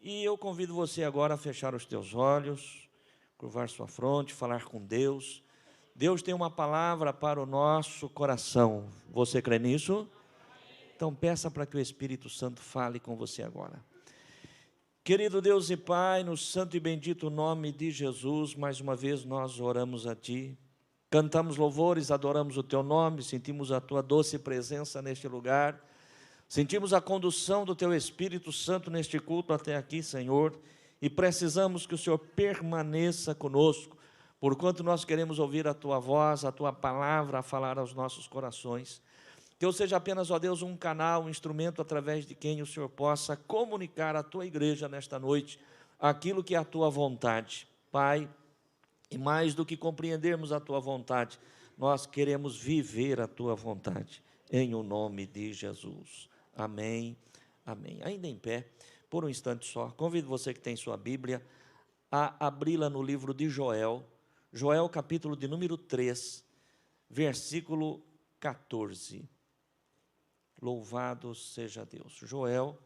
E eu convido você agora a fechar os teus olhos, curvar sua fronte, falar com Deus. Deus tem uma palavra para o nosso coração. Você crê nisso? Então peça para que o Espírito Santo fale com você agora. Querido Deus e Pai, no santo e bendito nome de Jesus, mais uma vez nós oramos a Ti. Cantamos louvores, adoramos o Teu nome, sentimos a Tua doce presença neste lugar. Sentimos a condução do Teu Espírito Santo neste culto até aqui, Senhor, e precisamos que o Senhor permaneça conosco, porquanto nós queremos ouvir a Tua voz, a Tua palavra a falar aos nossos corações. Que eu seja apenas, ó Deus, um canal, um instrumento através de quem o Senhor possa comunicar à Tua igreja nesta noite aquilo que é a Tua vontade. Pai, e mais do que compreendermos a Tua vontade, nós queremos viver a Tua vontade, em o nome de Jesus. Amém, amém. Ainda em pé, por um instante só, convido você que tem sua Bíblia a abri-la no livro de Joel, Joel capítulo de número 3, versículo 14. Louvado seja Deus. Joel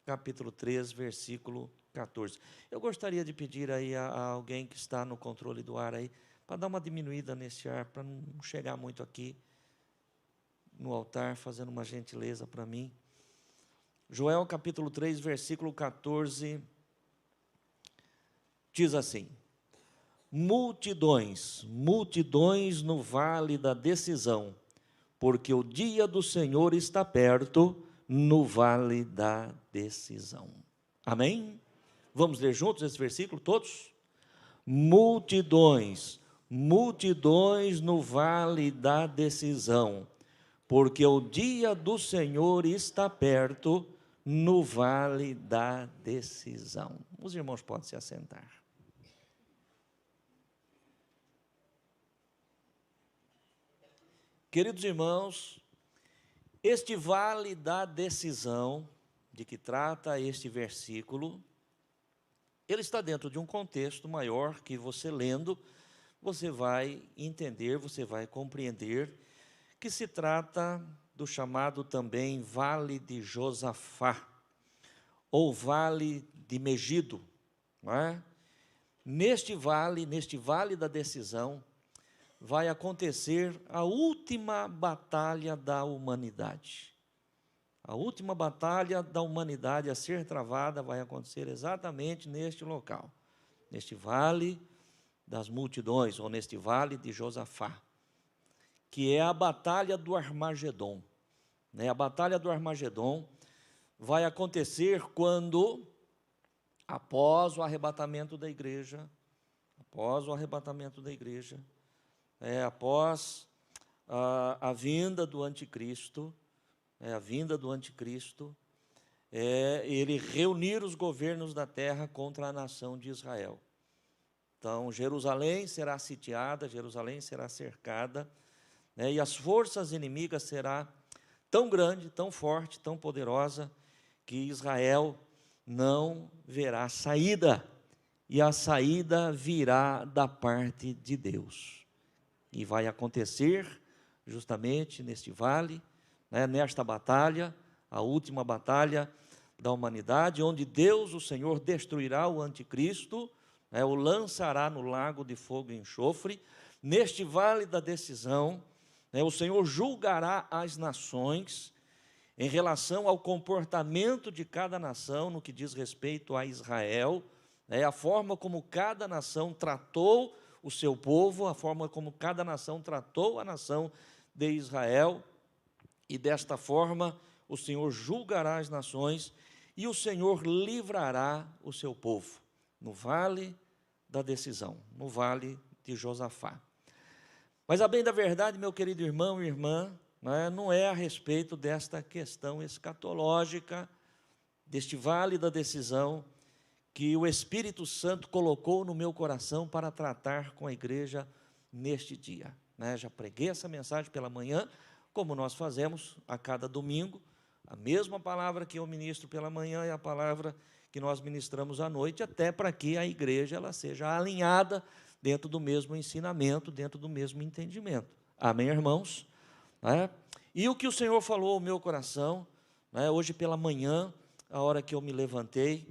capítulo 3, versículo 14. Eu gostaria de pedir aí a alguém que está no controle do ar aí, para dar uma diminuída nesse ar, para não chegar muito aqui no altar, fazendo uma gentileza para mim. Joel capítulo 3, versículo 14, diz assim: multidões, multidões no vale da decisão, porque o dia do Senhor está perto no vale da decisão. Amém? Vamos ler juntos esse versículo todos? Multidões, multidões no vale da decisão, porque o dia do Senhor está perto no vale da decisão. Os irmãos podem se assentar. Queridos irmãos, este vale da decisão, de que trata este versículo, ele está dentro de um contexto maior que você lendo, você vai entender, você vai compreender, que se trata do chamado também Vale de Josafá, ou Vale de Megido, não é? Neste vale da decisão, vai acontecer a última batalha da humanidade. A última batalha da humanidade a ser travada vai acontecer exatamente neste local, neste vale das multidões, ou neste vale de Josafá, que é a batalha do Armagedom. A batalha do Armagedom vai acontecer quando, após o arrebatamento da igreja, após a vinda do anticristo, ele reunir os governos da terra contra a nação de Israel. Então, Jerusalém será sitiada, Jerusalém será cercada, e as forças inimigas será tão grande, tão forte, tão poderosa, que Israel não verá saída, e a saída virá da parte de Deus. E vai acontecer justamente neste vale, nesta batalha, a última batalha da humanidade, onde Deus, o Senhor, destruirá o anticristo, o lançará no lago de fogo e enxofre. Neste vale da decisão, o Senhor julgará as nações em relação ao comportamento de cada nação no que diz respeito a Israel, a forma como cada nação tratou o seu povo, a forma como cada nação tratou a nação de Israel, e desta forma o Senhor julgará as nações e o Senhor livrará o seu povo no vale da decisão, no vale de Josafá. Mas a bem da verdade, meu querido irmão e irmã, não é a respeito desta questão escatológica, deste vale da decisão, que o Espírito Santo colocou no meu coração para tratar com a igreja neste dia. Já preguei essa mensagem pela manhã, como nós fazemos a cada domingo, a mesma palavra que eu ministro pela manhã é a palavra que nós ministramos à noite, até para que a igreja ela seja alinhada dentro do mesmo ensinamento, dentro do mesmo entendimento. Amém, irmãos? E o que o Senhor falou ao meu coração, hoje pela manhã, a hora que eu me levantei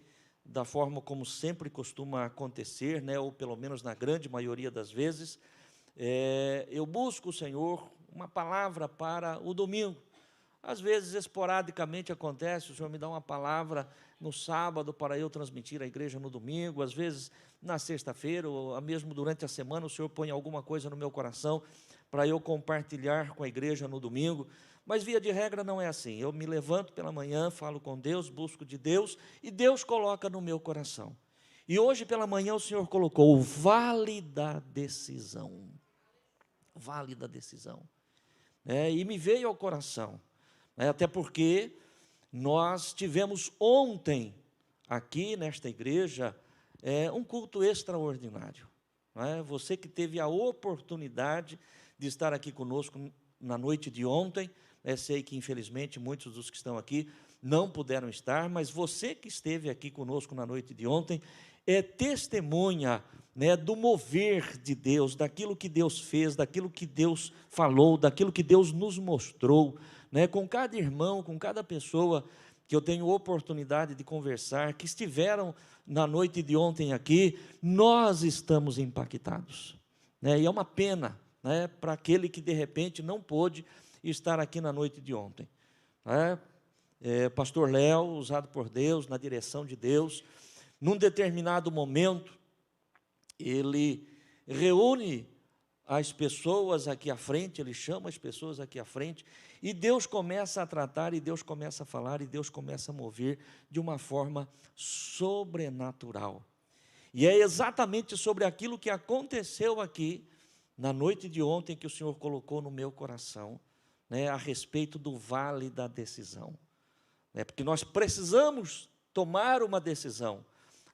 da forma como sempre costuma acontecer, né, ou pelo menos na grande maioria das vezes, eu busco o Senhor uma palavra para o domingo. Às vezes, esporadicamente acontece, o Senhor me dá uma palavra no sábado para eu transmitir à igreja no domingo, às vezes na sexta-feira, ou mesmo durante a semana, o Senhor põe alguma coisa no meu coração para eu compartilhar com a igreja no domingo, mas via de regra não é assim. Eu me levanto pela manhã, falo com Deus, busco de Deus, e Deus coloca no meu coração. E hoje pela manhã o Senhor colocou o vale da decisão. Vale da decisão. E me veio ao coração, até porque nós tivemos ontem, aqui nesta igreja, um culto extraordinário. Você que teve a oportunidade de estar aqui conosco na noite de ontem, sei que infelizmente muitos dos que estão aqui não puderam estar, mas você que esteve aqui conosco na noite de ontem, é testemunha, do mover de Deus, daquilo que Deus fez, daquilo que Deus falou, daquilo que Deus nos mostrou, com cada irmão, com cada pessoa que eu tenho oportunidade de conversar, que estiveram na noite de ontem aqui, nós estamos impactados, e é uma pena, para aquele que de repente não pôde estar aqui na noite de ontem. Pastor Léo, usado por Deus, na direção de Deus, num determinado momento, ele reúne as pessoas aqui à frente, ele chama as pessoas aqui à frente, e Deus começa a tratar, e Deus começa a falar, e Deus começa a mover de uma forma sobrenatural. E é exatamente sobre aquilo que aconteceu aqui, na noite de ontem, que o Senhor colocou no meu coração, a respeito do vale da decisão. Porque nós precisamos tomar uma decisão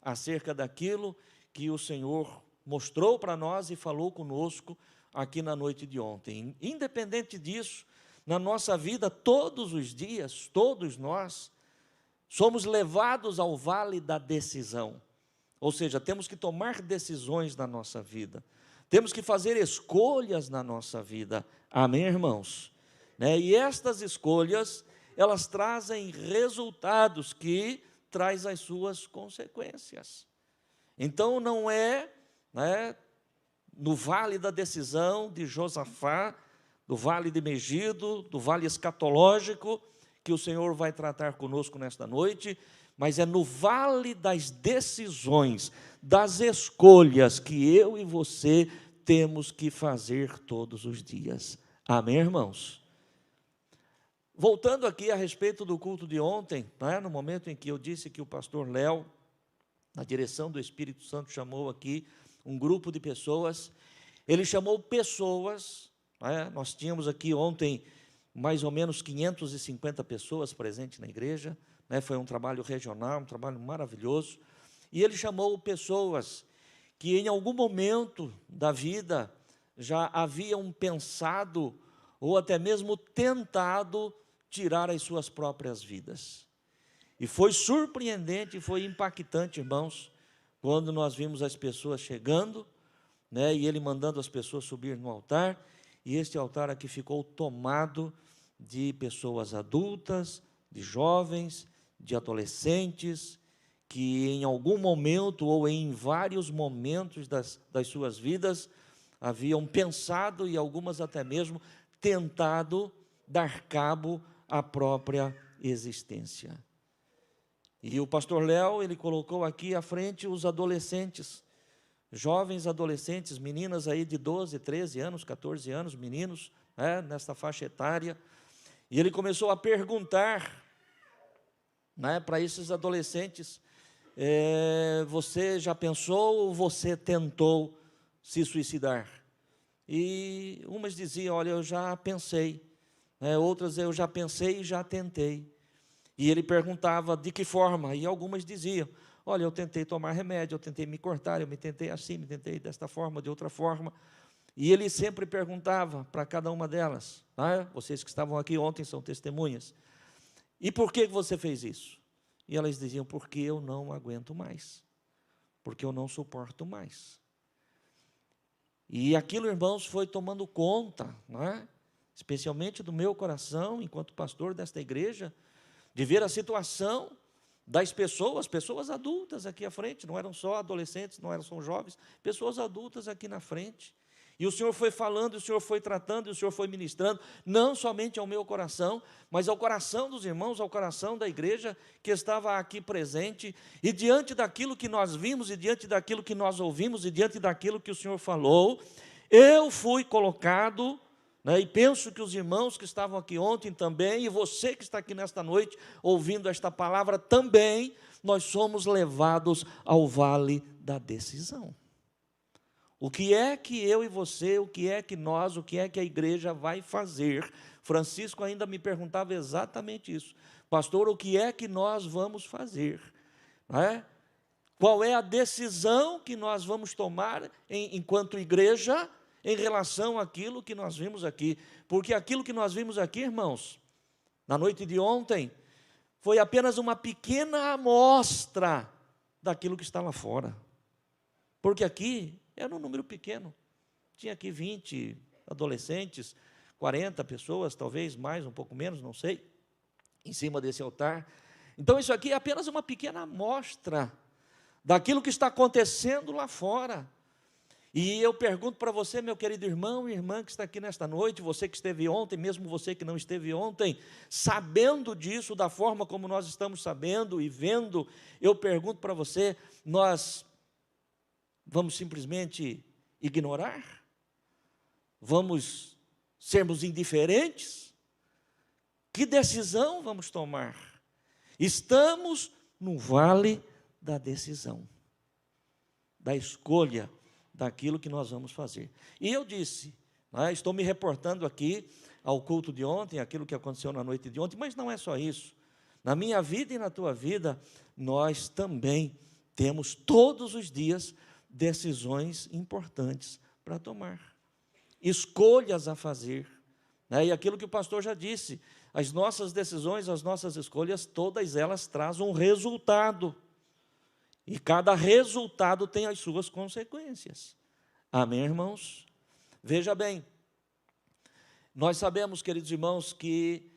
acerca daquilo que o Senhor mostrou para nós e falou conosco aqui na noite de ontem. Independente disso, na nossa vida, todos os dias, todos nós, somos levados ao vale da decisão. Ou seja, temos que tomar decisões na nossa vida. Temos que fazer escolhas na nossa vida. Amém, irmãos? E estas escolhas, elas trazem resultados que traz as suas consequências. Então, não é, no vale da decisão de Josafá, do vale de Megido, do vale escatológico, que o Senhor vai tratar conosco nesta noite, mas é no vale das decisões, das escolhas que eu e você temos que fazer todos os dias. Amém, irmãos? Voltando aqui a respeito do culto de ontem, no momento em que eu disse que o pastor Léo, na direção do Espírito Santo, chamou aqui um grupo de pessoas, ele chamou pessoas, nós tínhamos aqui ontem mais ou menos 550 pessoas presentes na igreja, foi um trabalho regional, um trabalho maravilhoso, e ele chamou pessoas que em algum momento da vida já haviam pensado, ou até mesmo tentado, tirar as suas próprias vidas. E foi surpreendente, foi impactante, irmãos, quando nós vimos as pessoas chegando, e ele mandando as pessoas subir no altar, e este altar aqui ficou tomado de pessoas adultas, de jovens, de adolescentes, que em algum momento, ou em vários momentos das suas vidas, haviam pensado, e algumas até mesmo tentado, dar cabo à própria existência. E o pastor Léo, ele colocou aqui à frente os adolescentes, jovens adolescentes, meninas aí de 12, 13 anos, 14 anos, meninos, nesta faixa etária, e ele começou a perguntar, para esses adolescentes, você já pensou ou você tentou se suicidar? E umas diziam, olha, eu já pensei, outras eu já pensei e já tentei. E ele perguntava de que forma, e algumas diziam, olha, eu tentei tomar remédio, eu tentei me cortar, eu me tentei assim, me tentei desta forma, de outra forma. E ele sempre perguntava para cada uma delas, vocês que estavam aqui ontem são testemunhas, e por que você fez isso? E elas diziam, porque eu não aguento mais, porque eu não suporto mais. E aquilo, irmãos, foi tomando conta, especialmente do meu coração, enquanto pastor desta igreja, de ver a situação, das pessoas adultas aqui à frente, não eram só adolescentes, não eram só jovens, pessoas adultas aqui na frente. E o Senhor foi falando, o Senhor foi tratando, e o Senhor foi ministrando, não somente ao meu coração, mas ao coração dos irmãos, ao coração da igreja que estava aqui presente, e diante daquilo que nós vimos, e diante daquilo que nós ouvimos, e diante daquilo que o Senhor falou, eu fui colocado, e penso que os irmãos que estavam aqui ontem também, e você que está aqui nesta noite, ouvindo esta palavra também, nós somos levados ao vale da decisão. O que é que eu e você, o que é que nós, o que é que a igreja vai fazer? Francisco ainda me perguntava exatamente isso. Pastor, o que é que nós vamos fazer? Não é? Qual é a decisão que nós vamos tomar enquanto igreja em relação àquilo que nós vimos aqui? Porque aquilo que nós vimos aqui, irmãos, na noite de ontem, foi apenas uma pequena amostra daquilo que está lá fora. Porque aqui era um número pequeno, tinha aqui 20 adolescentes, 40 pessoas, talvez mais, um pouco menos, não sei, em cima desse altar. Então isso aqui é apenas uma pequena amostra daquilo que está acontecendo lá fora. E eu pergunto para você, meu querido irmão e irmã que está aqui nesta noite, você que esteve ontem, mesmo você que não esteve ontem, sabendo disso, da forma como nós estamos sabendo e vendo, eu pergunto para você, nós vamos simplesmente ignorar? Vamos sermos indiferentes? Que decisão vamos tomar? Estamos no vale da decisão, da escolha daquilo que nós vamos fazer. E eu disse, estou me reportando aqui ao culto de ontem, aquilo que aconteceu na noite de ontem, mas não é só isso. Na minha vida e na tua vida, nós também temos todos os dias decisões importantes para tomar, escolhas a fazer, e aquilo que o pastor já disse, as nossas decisões, as nossas escolhas, todas elas trazem um resultado, e cada resultado tem as suas consequências. Amém, irmãos? Veja bem, nós sabemos, queridos irmãos, que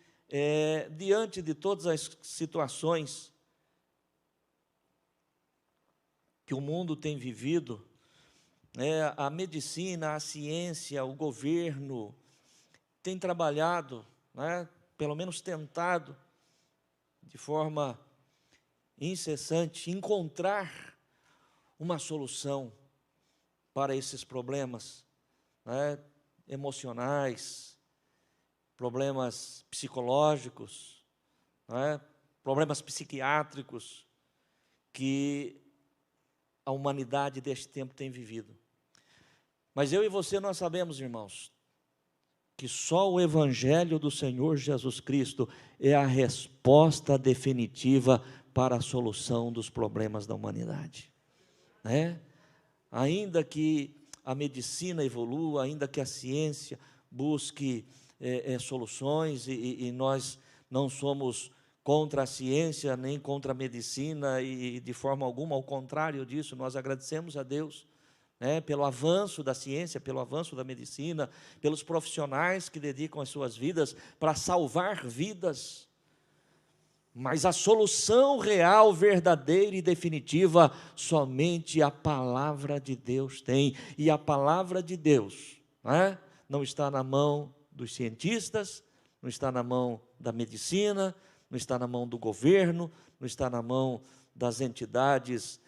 diante de todas as situações que o mundo tem vivido, a medicina, a ciência, o governo tem trabalhado, pelo menos tentado, de forma incessante, encontrar uma solução para esses problemas emocionais, problemas psicológicos, problemas psiquiátricos que a humanidade deste tempo tem vivido. Mas eu e você, nós sabemos, irmãos, que só o Evangelho do Senhor Jesus Cristo é a resposta definitiva para a solução dos problemas da humanidade. Ainda que a medicina evolua, ainda que a ciência busque soluções, e nós não somos contra a ciência, nem contra a medicina, e de forma alguma, ao contrário disso, nós agradecemos a Deus, pelo avanço da ciência, pelo avanço da medicina, pelos profissionais que dedicam as suas vidas para salvar vidas, mas a solução real, verdadeira e definitiva, somente a palavra de Deus tem, e a palavra de Deus não está na mão dos cientistas, não está na mão da medicina, não está na mão do governo, não está na mão das entidades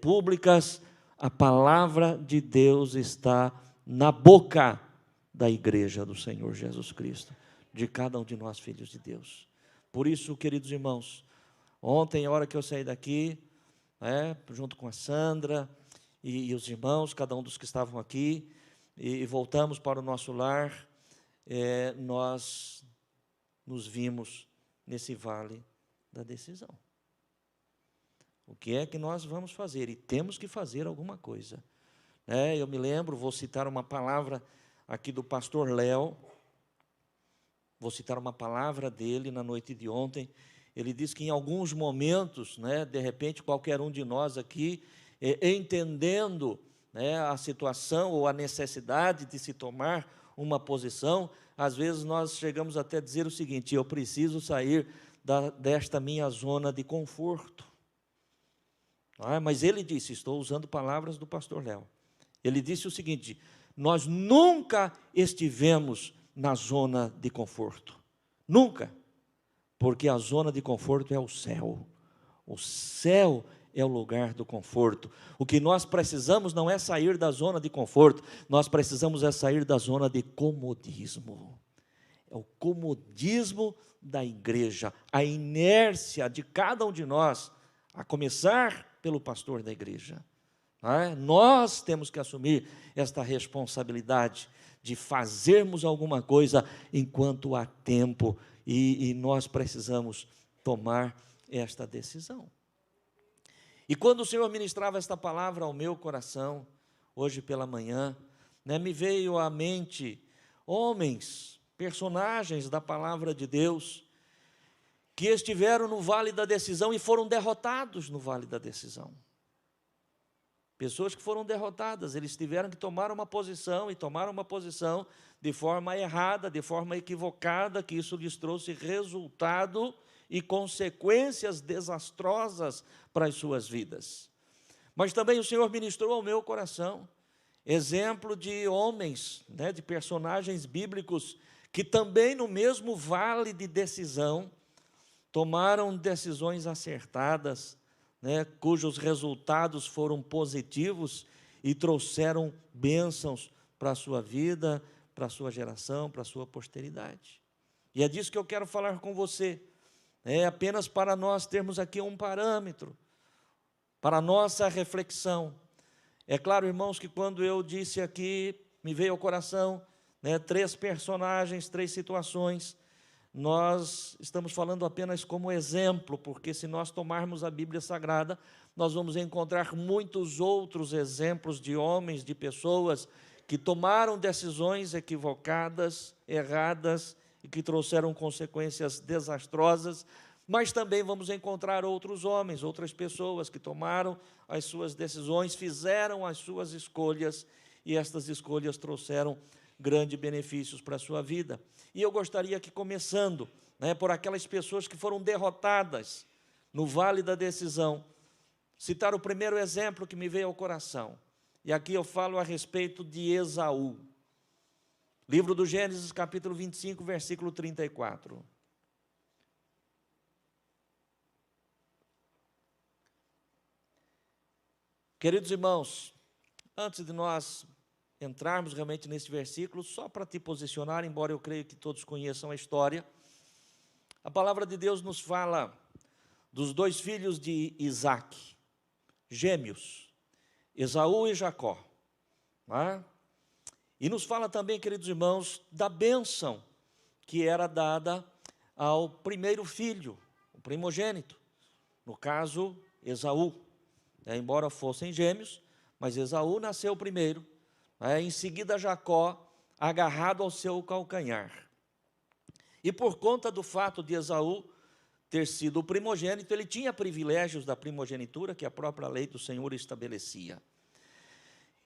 públicas. A palavra de Deus está na boca da igreja do Senhor Jesus Cristo, de cada um de nós, filhos de Deus. Por isso, queridos irmãos, ontem, a hora que eu saí daqui, junto com a Sandra e os irmãos, cada um dos que estavam aqui, e voltamos para o nosso lar, nós nos vimos nesse vale da decisão. O que é que nós vamos fazer? E temos que fazer alguma coisa. Eu me lembro, vou citar uma palavra aqui do pastor Léo, vou citar uma palavra dele na noite de ontem. Ele diz que em alguns momentos, de repente, qualquer um de nós aqui, entendendo a situação ou a necessidade de se tomar uma posição, às vezes nós chegamos até a dizer o seguinte: eu preciso sair desta minha zona de conforto. Mas ele disse, estou usando palavras do pastor Léo, ele disse o seguinte: nós nunca estivemos na zona de conforto, nunca, porque a zona de conforto é o céu é o lugar do conforto. O que nós precisamos não é sair da zona de conforto, nós precisamos é sair da zona de comodismo. É o comodismo da igreja, a inércia de cada um de nós, a começar pelo pastor da igreja. Nós temos que assumir esta responsabilidade de fazermos alguma coisa enquanto há tempo, e nós precisamos tomar esta decisão. E quando o Senhor ministrava esta palavra ao meu coração, hoje pela manhã, me veio à mente homens, personagens da palavra de Deus, que estiveram no vale da decisão e foram derrotados no vale da decisão. Pessoas que foram derrotadas, eles tiveram que tomar uma posição, e tomaram uma posição de forma errada, de forma equivocada, que isso lhes trouxe resultado e consequências desastrosas para as suas vidas. Mas também o Senhor ministrou ao meu coração exemplo de homens, de personagens bíblicos, que também no mesmo vale de decisão, tomaram decisões acertadas, cujos resultados foram positivos e trouxeram bênçãos para a sua vida, para a sua geração, para a sua posteridade. E é disso que eu quero falar com você. Apenas para nós termos aqui um parâmetro, para a nossa reflexão. É claro, irmãos, que quando eu disse aqui, me veio ao coração, 3 personagens, 3 situações, nós estamos falando apenas como exemplo, porque se nós tomarmos a Bíblia Sagrada, nós vamos encontrar muitos outros exemplos de homens, de pessoas que tomaram decisões equivocadas, erradas, e que trouxeram consequências desastrosas, mas também vamos encontrar outros homens, outras pessoas que tomaram as suas decisões, fizeram as suas escolhas, e estas escolhas trouxeram grandes benefícios para a sua vida. E eu gostaria que, começando por aquelas pessoas que foram derrotadas no vale da decisão, citar o primeiro exemplo que me veio ao coração. E aqui eu falo a respeito de Esaú. Livro do Gênesis, capítulo 25, versículo 34. Queridos irmãos, antes de nós entrarmos realmente nesse versículo, só para te posicionar, embora eu creio que todos conheçam a história, a palavra de Deus nos fala dos 2 filhos de Isaac, gêmeos, Esaú e Jacó. E nos fala também, queridos irmãos, da bênção que era dada ao primeiro filho, o primogênito, no caso, Esaú. Embora fossem gêmeos, mas Esaú nasceu primeiro, em seguida Jacó, agarrado ao seu calcanhar. E por conta do fato de Esaú ter sido o primogênito, ele tinha privilégios da primogenitura que a própria lei do Senhor estabelecia.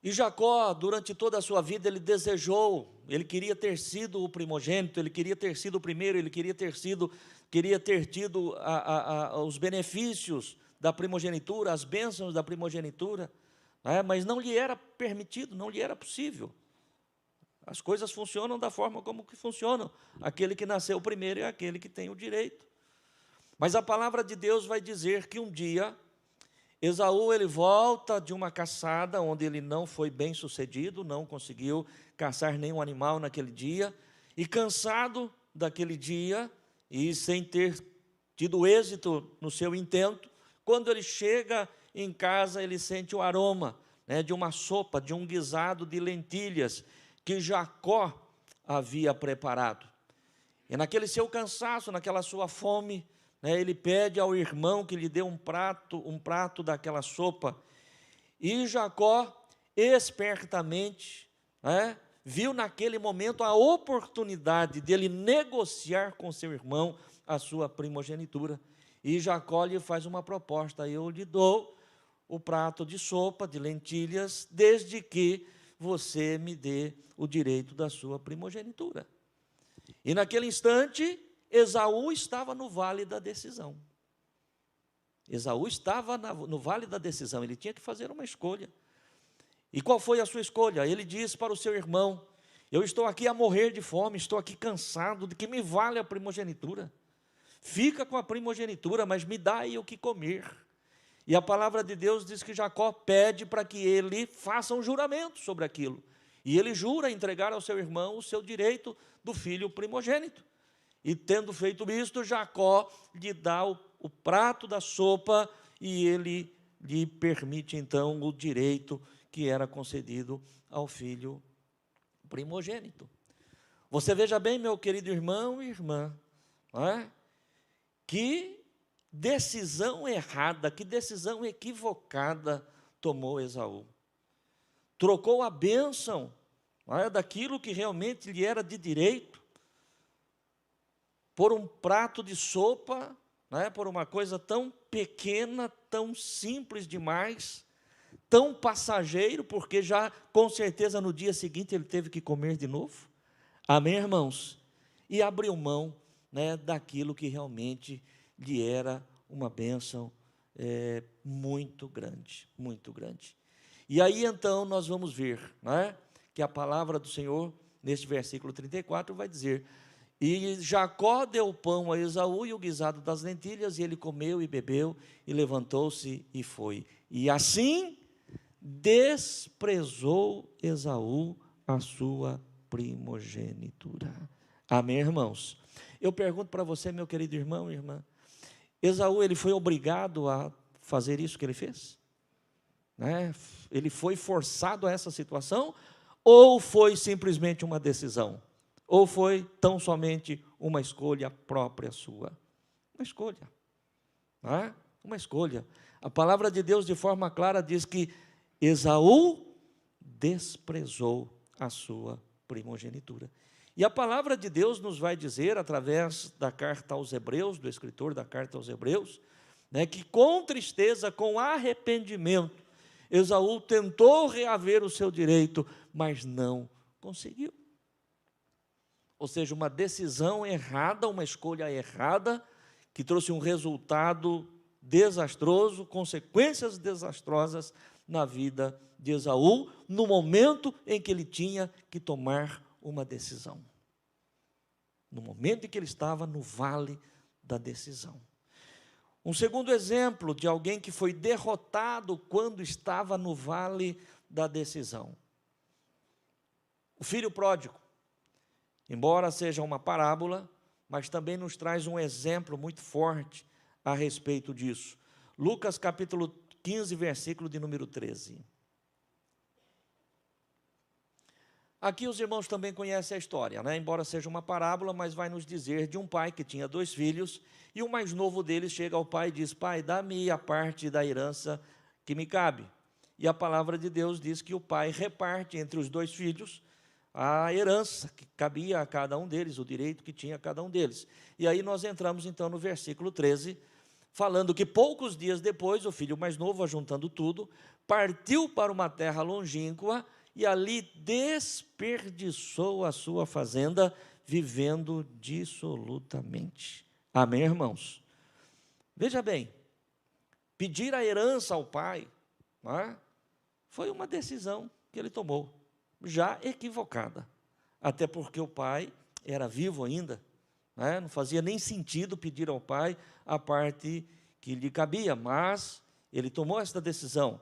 E Jacó, durante toda a sua vida, ele desejou, ele queria ter sido o primogênito, ele queria ter sido o primeiro, ele queria ter tido os benefícios da primogenitura, as bênçãos da primogenitura, mas não lhe era permitido, não lhe era possível. As coisas funcionam da forma como que funcionam. Aquele que nasceu primeiro é aquele que tem o direito. Mas a palavra de Deus vai dizer que um dia Esaú, ele volta de uma caçada onde ele não foi bem sucedido, não conseguiu caçar nenhum animal naquele dia, e cansado daquele dia, e sem ter tido êxito no seu intento, quando ele chega em casa, ele sente o aroma de uma sopa, de um guisado de lentilhas, que Jacó havia preparado. E naquele seu cansaço, naquela sua fome, ele pede ao irmão que lhe dê um prato daquela sopa. E Jacó, espertamente, viu naquele momento a oportunidade dele negociar com seu irmão a sua primogenitura. E Jacó lhe faz uma proposta: eu lhe dou o prato de sopa, de lentilhas, desde que você me dê o direito da sua primogenitura. E naquele instante, Esaú estava no vale da decisão. Esaú estava no vale da decisão, ele tinha que fazer uma escolha. E qual foi a sua escolha? Ele disse para o seu irmão: eu estou aqui a morrer de fome, estou aqui cansado, de que me vale a primogenitura? Fica com a primogenitura, mas me dá aí o que comer. E a palavra de Deus diz que Jacó pede para que ele faça um juramento sobre aquilo. E ele jura entregar ao seu irmão o seu direito do filho primogênito. E tendo feito isto, Jacó lhe dá o prato da sopa e ele lhe permite então o direito que era concedido ao filho primogênito. Você veja bem, meu querido irmão e irmã, não é? Que decisão errada, que decisão equivocada tomou Esaú. Trocou a bênção, não é, daquilo que realmente lhe era de direito, por um prato de sopa, não é, por uma coisa tão pequena, tão simples demais, tão passageiro, porque já com certeza no dia seguinte ele teve que comer de novo. Amém, irmãos? E abriu mão, né, daquilo que realmente lhe era uma bênção muito grande, muito grande. E aí então nós vamos ver, né, que a palavra do Senhor, neste versículo 34, vai dizer: e Jacó deu pão a Esaú e o guisado das lentilhas, e ele comeu e bebeu, e levantou-se e foi. E assim desprezou Esaú a sua primogenitura. Amém, irmãos? Eu pergunto para você, meu querido irmão e irmã, Esaú, ele foi obrigado a fazer isso que ele fez? Né? Ele foi forçado a essa situação? Ou foi simplesmente uma decisão? Ou foi tão somente uma escolha própria sua? Uma escolha. Não é? Uma escolha. A palavra de Deus, de forma clara, diz que Esaú desprezou a sua primogenitura. E a palavra de Deus nos vai dizer, através da carta aos Hebreus, do escritor da carta aos Hebreus, né, que com tristeza, com arrependimento, Esaú tentou reaver o seu direito, mas não conseguiu. Ou seja, uma decisão errada, uma escolha errada, que trouxe um resultado desastroso, consequências desastrosas na vida de Esaú, no momento em que ele tinha que tomar uma decisão. No momento em que ele estava no vale da decisão. Um segundo exemplo de alguém que foi derrotado quando estava no vale da decisão. O filho pródigo. Embora seja uma parábola, mas também nos traz um exemplo muito forte a respeito disso. Lucas capítulo 15, versículo de número 13. Aqui os irmãos também conhecem a história, né? Embora seja uma parábola, mas vai nos dizer de um pai que tinha 2 filhos, e o mais novo deles chega ao pai e diz: pai, dá-me a parte da herança que me cabe. E a palavra de Deus diz que o pai reparte entre os 2 filhos a herança que cabia a cada um deles, o direito que tinha a cada um deles. E aí nós entramos então no versículo 13, falando que poucos dias depois, o filho mais novo, ajuntando tudo, partiu para uma terra longínqua, e ali desperdiçou a sua fazenda, vivendo dissolutamente. Amém, irmãos? Veja bem, pedir a herança ao pai, não é? Foi uma decisão que ele tomou, já equivocada, até porque o pai era vivo ainda, não fazia nem sentido pedir ao pai a parte que lhe cabia, mas ele tomou esta decisão.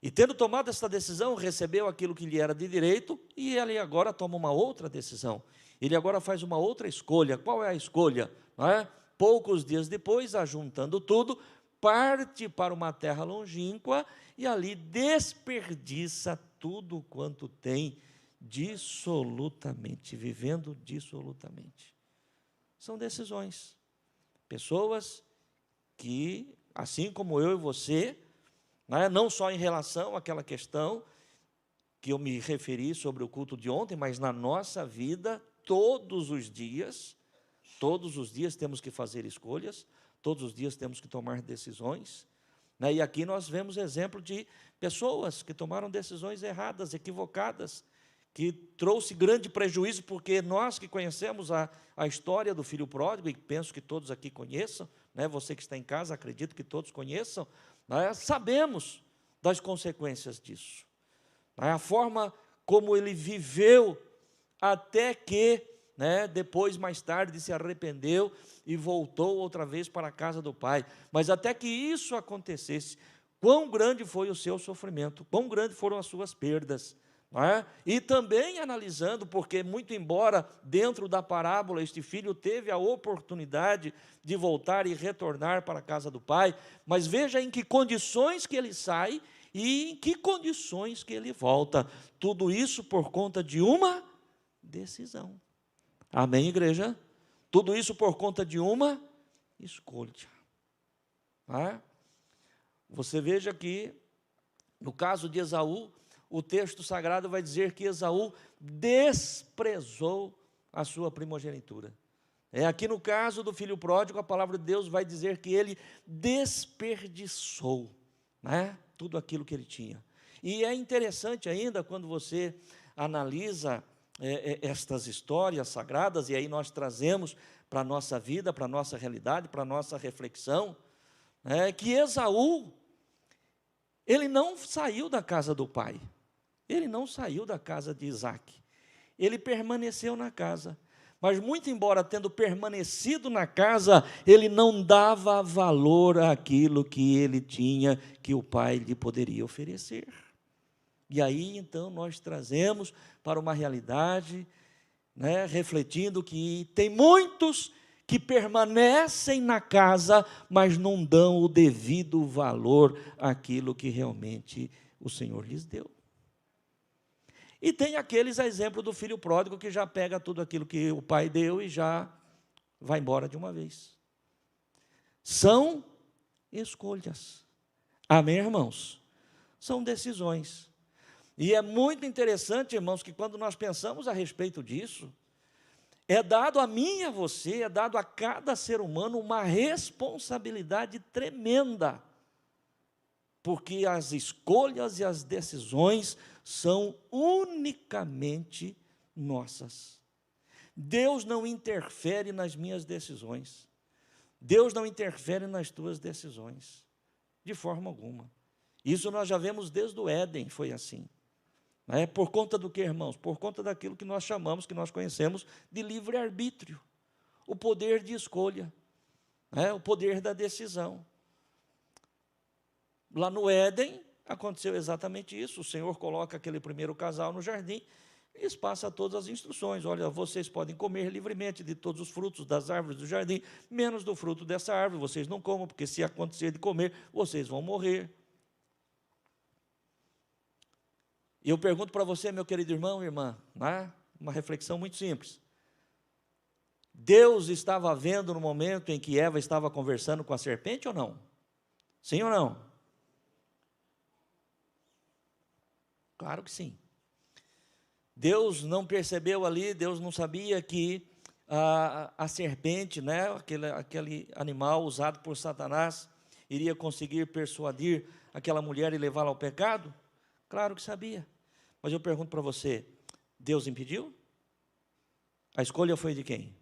E tendo tomado essa decisão, recebeu aquilo que lhe era de direito, e ele agora toma uma outra decisão. Ele agora faz uma outra escolha. Qual é a escolha? Poucos dias depois, ajuntando tudo, parte para uma terra longínqua, e ali desperdiça tudo quanto tem, dissolutamente, vivendo dissolutamente. São decisões. Pessoas que, assim como eu e você, não só em relação àquela questão que eu me referi sobre o culto de ontem, mas na nossa vida, todos os dias temos que fazer escolhas, todos os dias temos que tomar decisões, e aqui nós vemos exemplo de pessoas que tomaram decisões erradas, equivocadas, que trouxe grande prejuízo, porque nós que conhecemos a história do filho pródigo, e penso que todos aqui conheçam, né, você que está em casa, acredito que todos conheçam, né, sabemos das consequências disso. A forma como ele viveu, até que, né, depois, mais tarde, se arrependeu e voltou outra vez para a casa do pai. Mas até que isso acontecesse, quão grande foi o seu sofrimento, quão grandes foram as suas perdas. Não é? E também analisando, porque muito embora dentro da parábola este filho teve a oportunidade de voltar e retornar para a casa do pai, mas veja em que condições que ele sai e em que condições que ele volta. Tudo isso por conta de uma decisão. Amém, igreja? Tudo isso por conta de uma escolha. Não é? Você veja que, no caso de Esaú, o texto sagrado vai dizer que Esaú desprezou a sua primogenitura. Aqui no caso do filho pródigo, a palavra de Deus vai dizer que ele desperdiçou, né, tudo aquilo que ele tinha. E é interessante ainda quando você analisa estas histórias sagradas, e aí nós trazemos para a nossa vida, para a nossa realidade, para a nossa reflexão, que Esaú, ele não saiu da casa do pai. Ele não saiu da casa de Isaac, ele permaneceu na casa, mas muito embora tendo permanecido na casa, ele não dava valor àquilo que ele tinha, que o pai lhe poderia oferecer. E aí então nós trazemos para uma realidade, né, refletindo que tem muitos que permanecem na casa, mas não dão o devido valor àquilo que realmente o Senhor lhes deu. E tem aqueles, a exemplo do filho pródigo, que já pega tudo aquilo que o pai deu e já vai embora de uma vez. São escolhas. Amém, irmãos? São decisões. E é muito interessante, irmãos, que quando nós pensamos a respeito disso, é dado a mim e a você, é dado a cada ser humano uma responsabilidade tremenda, porque as escolhas e as decisões são unicamente nossas. Deus não interfere nas minhas decisões. Deus não interfere nas tuas decisões, de forma alguma. Isso nós já vemos desde o Éden, foi assim. Por conta do que, irmãos? Por conta daquilo que nós chamamos, que nós conhecemos, de livre-arbítrio. O poder de escolha, o poder da decisão. Lá no Éden, aconteceu exatamente isso. O Senhor coloca aquele primeiro casal no jardim, e lhes passa todas as instruções. Olha, vocês podem comer livremente de todos os frutos das árvores do jardim, menos do fruto dessa árvore, vocês não comam, porque se acontecer de comer, vocês vão morrer. E eu pergunto para você, meu querido irmão e irmã, uma reflexão muito simples. Deus estava vendo no momento em que Eva estava conversando com a serpente ou não? Sim ou não? Claro que sim. Deus não percebeu ali, Deus não sabia que a serpente, aquele animal usado por Satanás, iria conseguir persuadir aquela mulher e levá-la ao pecado? Claro que sabia. Mas eu pergunto para você, Deus impediu? A escolha foi de quem?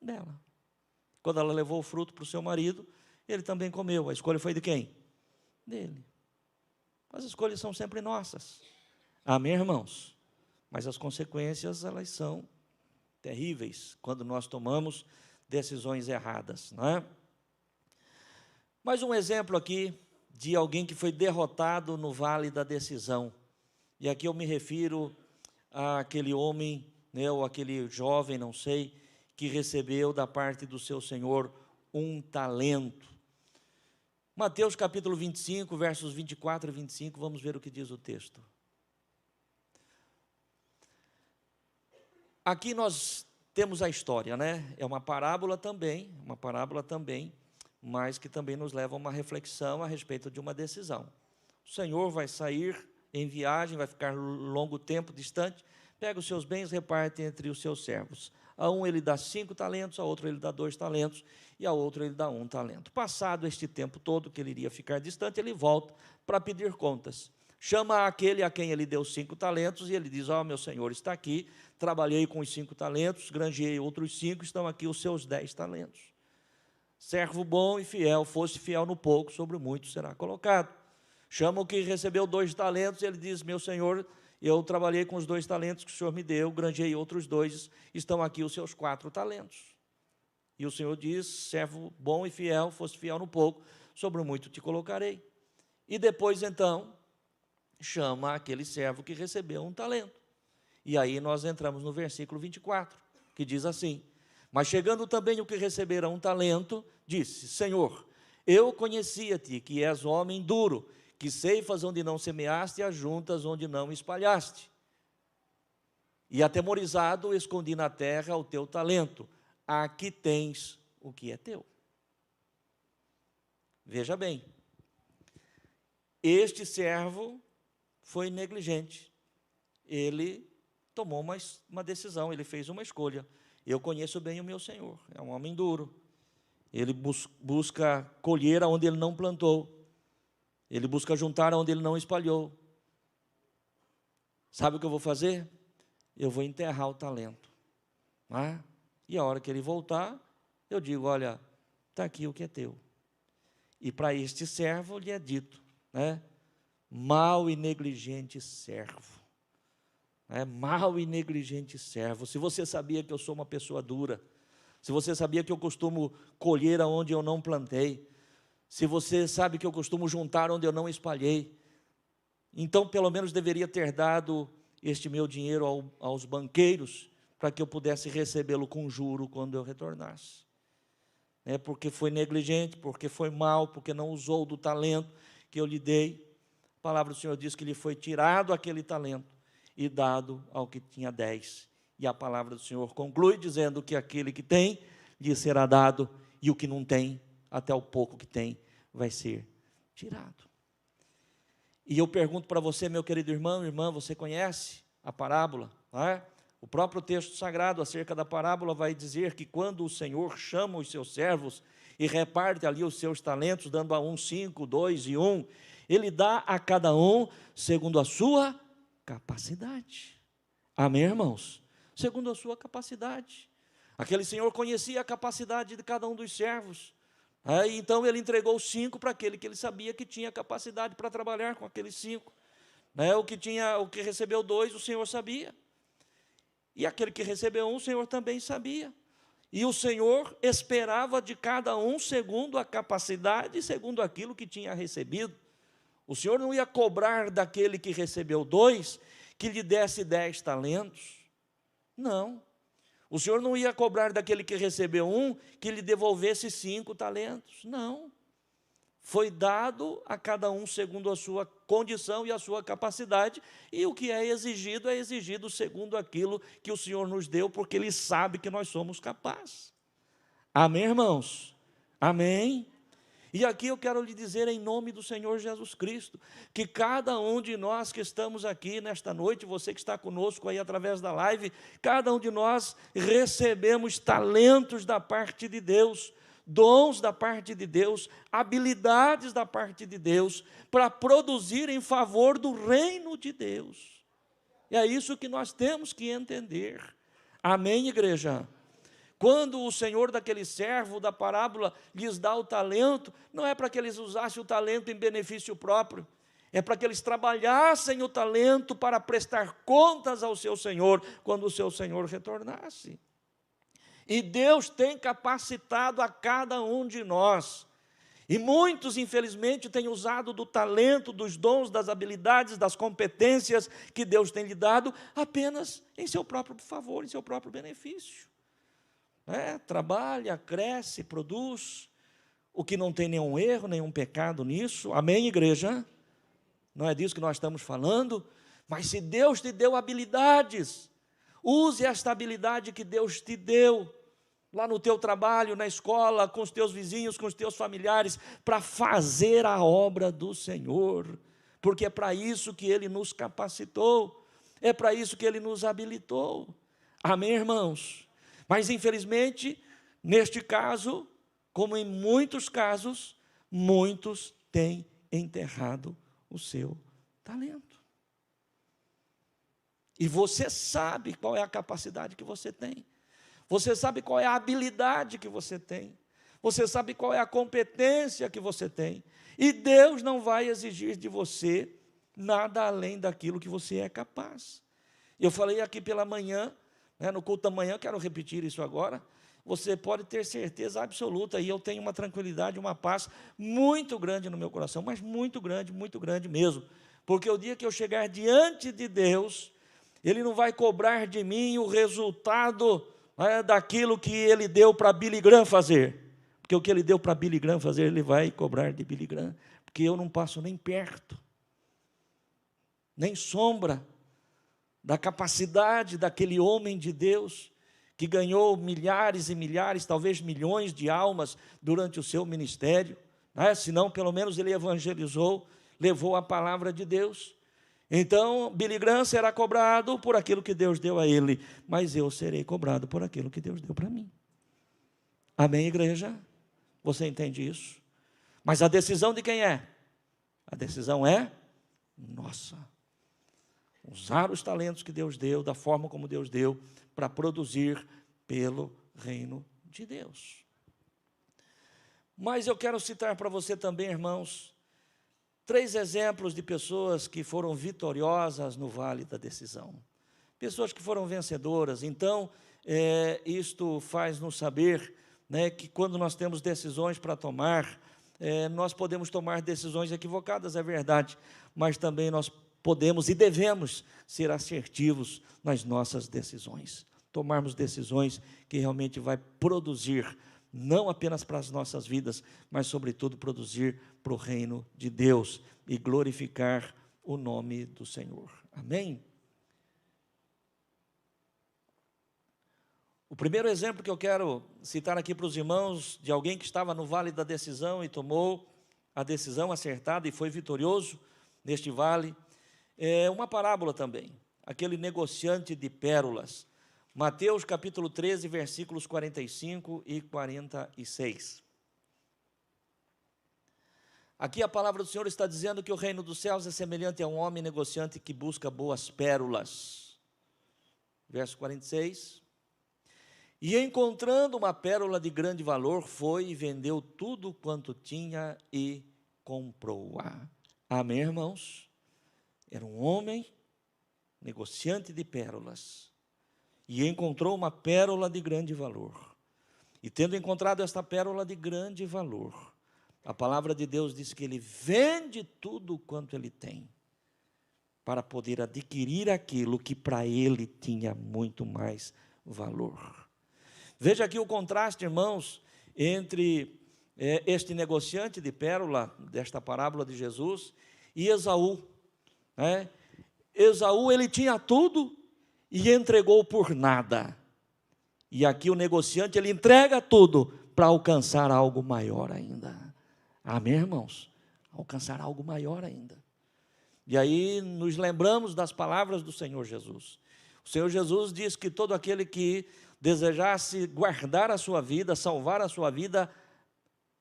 Dela. Quando ela levou o fruto para o seu marido, ele também comeu. A escolha foi de quem? Dele. As escolhas são sempre nossas. Amém, irmãos? Mas as consequências, elas são terríveis quando nós tomamos decisões erradas, não é? Mais um exemplo aqui de alguém que foi derrotado no vale da decisão. E aqui eu me refiro àquele homem, ou aquele jovem, não sei, que recebeu da parte do seu Senhor um talento. Mateus capítulo 25, versos 24 e 25, vamos ver o que diz o texto. Aqui nós temos a história, é uma parábola também, mas que também nos leva a uma reflexão a respeito de uma decisão. O Senhor vai sair em viagem, vai ficar longo tempo distante, pega os seus bens, reparte entre os seus servos. A um ele dá 5 talentos, a outro ele dá 2 talentos, e a outro ele dá 1 talento. Passado este tempo todo que ele iria ficar distante, ele volta para pedir contas. chama aquele a quem ele deu 5 talentos, e ele diz, meu senhor está aqui, trabalhei com os 5 talentos, granjeei outros 5, estão aqui os seus 10 talentos. Servo bom e fiel, fosse fiel no pouco, sobre o muito será colocado. Chama o que recebeu 2 talentos, e ele diz, meu senhor, eu trabalhei com os 2 talentos que o senhor me deu, granjeei outros 2, estão aqui os seus 4 talentos. E o Senhor diz, servo bom e fiel, fosse fiel no pouco, sobre o muito te colocarei. E depois, então, chama aquele servo que recebeu 1 talento. E aí nós entramos no versículo 24, que diz assim, mas chegando também o que recebera 1 talento, disse, Senhor, eu conhecia-te, que és homem duro, que ceifas onde não semeaste e ajuntas onde não espalhaste. E atemorizado, escondi na terra o teu talento. Aqui tens o que é teu. Veja bem, este servo foi negligente. Ele tomou uma decisão, ele fez uma escolha. Eu conheço bem o meu senhor, é um homem duro. Ele busca colher onde ele não plantou. Ele busca juntar onde ele não espalhou. Sabe o que eu vou fazer? Eu vou enterrar o talento. E a hora que ele voltar, eu digo, olha, está aqui o que é teu. E para este servo lhe é dito, mau e negligente servo. Mau e negligente servo. Se você sabia que eu sou uma pessoa dura, se você sabia que eu costumo colher onde eu não plantei, se você sabe que eu costumo juntar onde eu não espalhei, então pelo menos deveria ter dado este meu dinheiro aos banqueiros, para que eu pudesse recebê-lo com juro quando eu retornasse. Porque foi negligente, porque foi mau, porque não usou do talento que eu lhe dei. A palavra do Senhor diz que lhe foi tirado aquele talento e dado ao que tinha 10. E a palavra do Senhor conclui dizendo que aquele que tem, lhe será dado, e o que não tem, até o pouco que tem, vai ser tirado. E eu pergunto para você, meu querido irmão, irmã, você conhece a parábola? O próprio texto sagrado acerca da parábola vai dizer que quando o Senhor chama os seus servos e reparte ali os seus talentos, dando a um 5, 2 e 1, ele dá a cada um segundo a sua capacidade. Amém, irmãos? Segundo a sua capacidade. Aquele Senhor conhecia a capacidade de cada um dos servos. Então ele entregou 5 para aquele que ele sabia que tinha capacidade para trabalhar com aqueles 5. O que recebeu 2, o Senhor sabia. E aquele que recebeu 1, o Senhor também sabia. E o Senhor esperava de cada um segundo a capacidade, segundo aquilo que tinha recebido. O Senhor não ia cobrar daquele que recebeu 2, que lhe desse 10 talentos. Não. O Senhor não ia cobrar daquele que recebeu 1, que lhe devolvesse 5 talentos. Não. Foi dado a cada um segundo a sua condição e a sua capacidade, e o que é exigido segundo aquilo que o Senhor nos deu, porque Ele sabe que nós somos capazes. Amém, irmãos? Amém? E aqui eu quero lhe dizer, em nome do Senhor Jesus Cristo, que cada um de nós que estamos aqui nesta noite, você que está conosco aí através da live, cada um de nós recebemos talentos da parte de Deus, dons da parte de Deus, habilidades da parte de Deus, para produzir em favor do reino de Deus. E é isso que nós temos que entender. Amém, igreja? Quando o Senhor daquele servo da parábola lhes dá o talento, não é para que eles usassem o talento em benefício próprio, é para que eles trabalhassem o talento para prestar contas ao seu Senhor, quando o seu Senhor retornasse. E Deus tem capacitado a cada um de nós. E muitos, infelizmente, têm usado do talento, dos dons, das habilidades, das competências que Deus tem lhe dado, apenas em seu próprio favor, em seu próprio benefício. Trabalha, cresce, produz, o que não tem nenhum erro, nenhum pecado nisso. Amém, igreja? Não é disso que nós estamos falando, mas se Deus te deu habilidades, use esta habilidade que Deus te deu, lá no teu trabalho, na escola, com os teus vizinhos, com os teus familiares, para fazer a obra do Senhor, porque é para isso que Ele nos capacitou, é para isso que Ele nos habilitou. Amém, irmãos? Mas, infelizmente, neste caso, como em muitos casos, muitos têm enterrado o seu Talento. E você sabe qual é a capacidade que você tem. Você sabe qual é a habilidade que você tem. Você sabe qual é a competência que você tem. E Deus não vai exigir de você nada além daquilo que você é capaz. Eu falei aqui pela manhã, no culto da manhã, quero repetir isso agora. Você pode ter certeza absoluta, e eu tenho uma tranquilidade, uma paz muito grande no meu coração, mas muito grande mesmo. Porque o dia que eu chegar diante de Deus, Ele não vai cobrar de mim o resultado daquilo que Ele deu para Billy Graham fazer. Porque o que Ele deu para Billy Graham fazer, Ele vai cobrar de Billy Graham. Porque eu não passo nem perto, nem sombra da capacidade daquele homem de Deus, que ganhou milhares e milhares, talvez milhões de almas durante o seu ministério, se não, pelo menos ele evangelizou, levou a palavra de Deus. Então, Billy Graham será cobrado por aquilo que Deus deu a ele, mas eu serei cobrado por aquilo que Deus deu para mim. Amém, igreja? Você entende isso? Mas a decisão de quem é? A decisão é nossa. Usar os talentos que Deus deu, da forma como Deus deu, para produzir pelo reino de Deus. Mas eu quero citar para você também, irmãos, 3 exemplos de pessoas que foram vitoriosas no vale da decisão. Pessoas que foram vencedoras. Então, isto faz-nos saber, que quando nós temos decisões para tomar, nós podemos tomar decisões equivocadas, é verdade, mas também nós podemos e devemos ser assertivos nas nossas decisões. Tomarmos decisões que realmente vai produzir, não apenas para as nossas vidas, mas sobretudo produzir para o reino de Deus e glorificar o nome do Senhor. Amém? O primeiro exemplo que eu quero citar aqui para os irmãos, de alguém que estava no vale da decisão e tomou a decisão acertada e foi vitorioso neste vale, é uma parábola também, aquele negociante de pérolas. Mateus capítulo 13, versículos 45 e 46. Aqui a palavra do Senhor está dizendo que o reino dos céus é semelhante a um homem negociante que busca boas pérolas. Verso 46. E encontrando uma pérola de grande valor, foi e vendeu tudo quanto tinha e comprou-a. Amém, irmãos? Era um homem negociante de pérolas e encontrou uma pérola de grande valor. E tendo encontrado esta pérola de grande valor, a palavra de Deus diz que ele vende tudo quanto ele tem para poder adquirir aquilo que para ele tinha muito mais valor. Veja aqui o contraste, irmãos, entre este negociante de pérola, desta parábola de Jesus, e Esaú. Esaú, ele tinha tudo e entregou por nada. E aqui o negociante, ele entrega tudo para alcançar algo maior ainda. Amém, irmãos? Alcançar algo maior ainda. E aí nos lembramos das palavras do Senhor Jesus. O Senhor Jesus diz que todo aquele que desejasse guardar a sua vida, salvar a sua vida,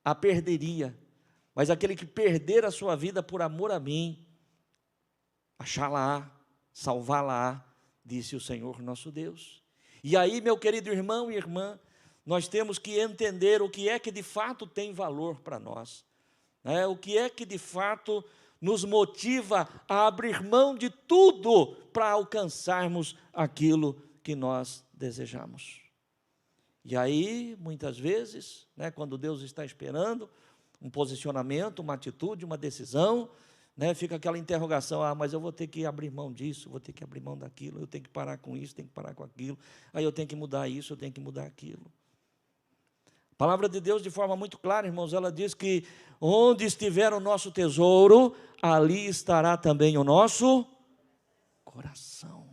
a perderia. Mas aquele que perder a sua vida por amor a mim, achá-la-á, salvá-la-á, disse o Senhor nosso Deus. E aí, meu querido irmão e irmã, nós temos que entender o que é que de fato tem valor para nós, o que é que de fato nos motiva a abrir mão de tudo para alcançarmos aquilo que nós desejamos. E aí, muitas vezes, quando Deus está esperando um posicionamento, uma atitude, uma decisão, fica aquela interrogação, mas eu vou ter que abrir mão disso, vou ter que abrir mão daquilo, eu tenho que parar com isso, tenho que parar com aquilo, aí eu tenho que mudar isso, eu tenho que mudar aquilo. A palavra de Deus, de forma muito clara, irmãos, ela diz que onde estiver o nosso tesouro, ali estará também o nosso coração.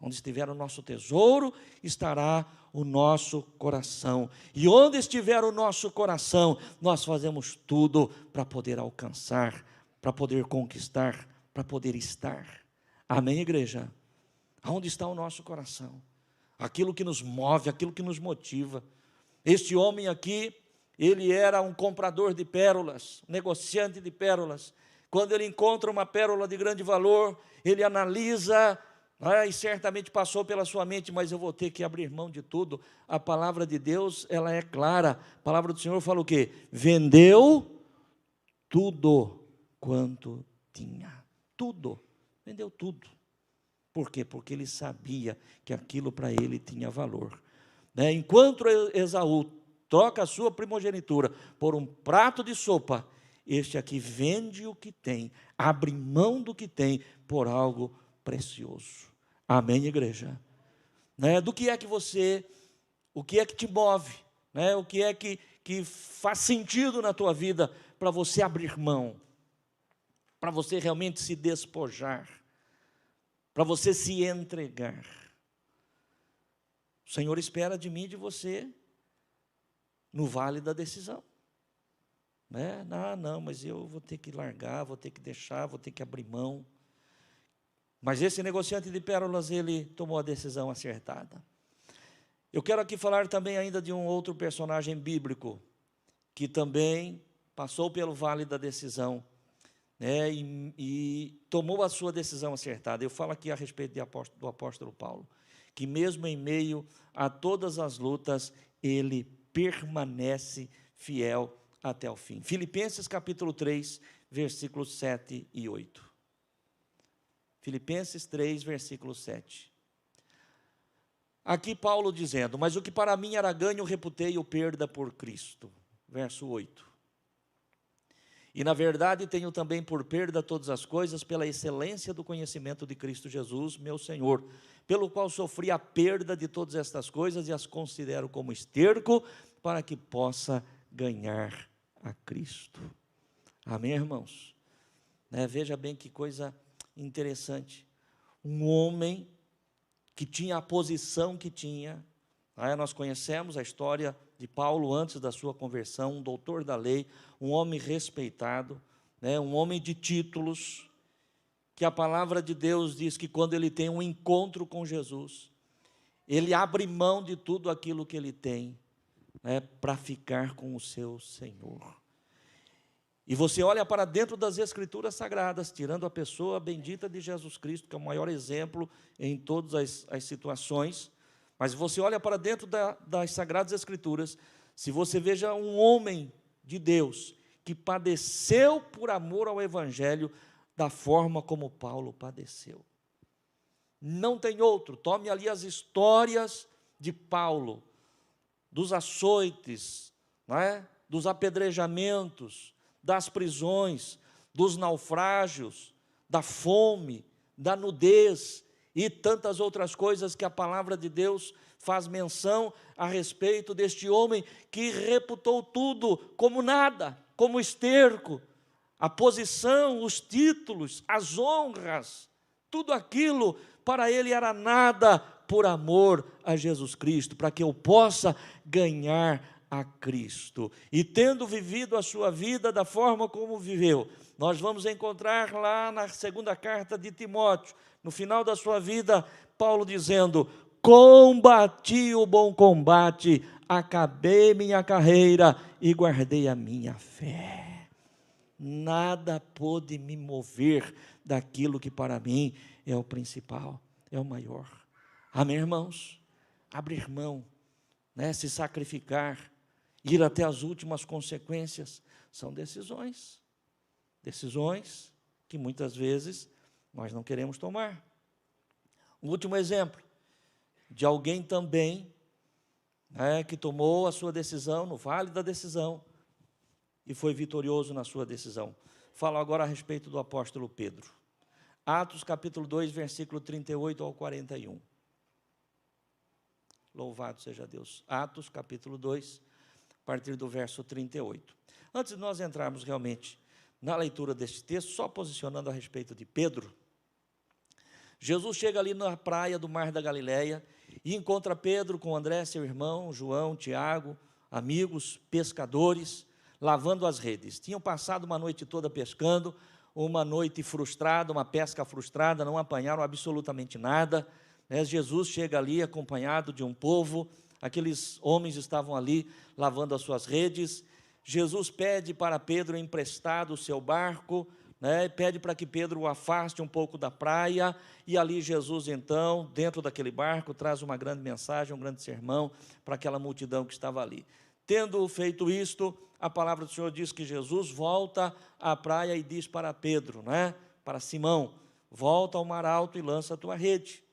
Onde estiver o nosso tesouro, estará o nosso coração. E onde estiver o nosso coração, nós fazemos tudo para poder alcançar, para poder conquistar, para poder estar. Amém, igreja? Aonde está o nosso coração? Aquilo que nos move, aquilo que nos motiva. Este homem aqui, ele era um comprador de pérolas, negociante de pérolas, Quando ele encontra uma pérola de grande valor, ele analisa, e certamente passou pela sua mente, mas eu vou ter que abrir mão de tudo. A palavra de Deus, ela é clara. A palavra do Senhor fala o quê? Vendeu tudo quanto tinha. Tudo. Vendeu tudo. Por quê? Porque ele sabia que aquilo para ele tinha valor. Enquanto Esaú troca a sua primogenitura por um prato de sopa, este aqui vende o que tem, abre mão do que tem por algo precioso. Amém, igreja? Do que é que você, o que é que te move, o que é que faz sentido na tua vida para você abrir mão, para você realmente se despojar, para você se entregar. O Senhor espera de mim e de você no vale da decisão. Não, mas eu vou ter que largar, vou ter que deixar, vou ter que abrir mão. Mas esse negociante de pérolas, ele tomou a decisão acertada. Eu quero aqui falar também ainda de um outro personagem bíblico, que também passou pelo vale da decisão, e tomou a sua decisão acertada. Eu falo aqui a respeito do apóstolo Paulo, que mesmo em meio a todas as lutas, ele permanece fiel até o fim. Filipenses capítulo 3, versículos 7 e 8. Filipenses 3, versículo 7. Aqui Paulo dizendo: mas o que para mim era ganho, reputei o perda por Cristo. Verso 8. E na verdade tenho também por perda todas as coisas, pela excelência do conhecimento de Cristo Jesus, meu Senhor, pelo qual sofri a perda de todas estas coisas e as considero como esterco, para que possa ganhar a Cristo. Amém, irmãos? Veja bem que coisa interessante. Um homem que tinha a posição que tinha, nós conhecemos a história de Paulo antes da sua conversão, um doutor da lei, um homem respeitado, um homem de títulos, que a palavra de Deus diz que quando ele tem um encontro com Jesus, ele abre mão de tudo aquilo que ele tem, para ficar com o seu Senhor. E você olha para dentro das Escrituras Sagradas, tirando a pessoa bendita de Jesus Cristo, que é o maior exemplo em todas as situações, mas você olha para dentro das Sagradas Escrituras, se você veja um homem de Deus, que padeceu por amor ao Evangelho, da forma como Paulo padeceu. Não tem outro. Tome ali as histórias de Paulo, dos açoites, dos apedrejamentos, das prisões, dos naufrágios, da fome, da nudez e tantas outras coisas que a palavra de Deus faz menção a respeito deste homem que reputou tudo como nada, como esterco, a posição, os títulos, as honras, tudo aquilo para ele era nada por amor a Jesus Cristo, para que eu possa ganhar a Cristo. E tendo vivido a sua vida da forma como viveu, nós vamos encontrar lá na segunda carta de Timóteo, no final da sua vida, Paulo dizendo: combati o bom combate, acabei minha carreira e guardei a minha fé. Nada pôde me mover daquilo que para mim é o principal, é o maior. Amém, irmãos? Abrir mão, se sacrificar, ir até as últimas consequências, são decisões que muitas vezes nós não queremos tomar. Um último exemplo, de alguém também, que tomou a sua decisão no vale da decisão, e foi vitorioso na sua decisão. Falo agora a respeito do apóstolo Pedro. Atos capítulo 2, versículo 38 ao 41. Louvado seja Deus. Atos capítulo 2, a partir do verso 38. Antes de nós entrarmos realmente na leitura deste texto, só posicionando a respeito de Pedro, Jesus chega ali na praia do Mar da Galileia e encontra Pedro com André, seu irmão, João, Tiago, amigos, pescadores, lavando as redes. Tinham passado uma noite toda pescando, uma noite frustrada, uma pesca frustrada, não apanharam absolutamente nada. Jesus chega ali acompanhado de um povo, aqueles homens estavam ali lavando as suas redes. Jesus pede para Pedro emprestado o seu barco, né, e pede para que Pedro o afaste um pouco da praia, e ali Jesus, então, dentro daquele barco, traz uma grande mensagem, um grande sermão para aquela multidão que estava ali. Tendo feito isto, a palavra do Senhor diz que Jesus volta à praia e diz para Pedro, né, para Simão: volta ao mar alto e lança a tua rede.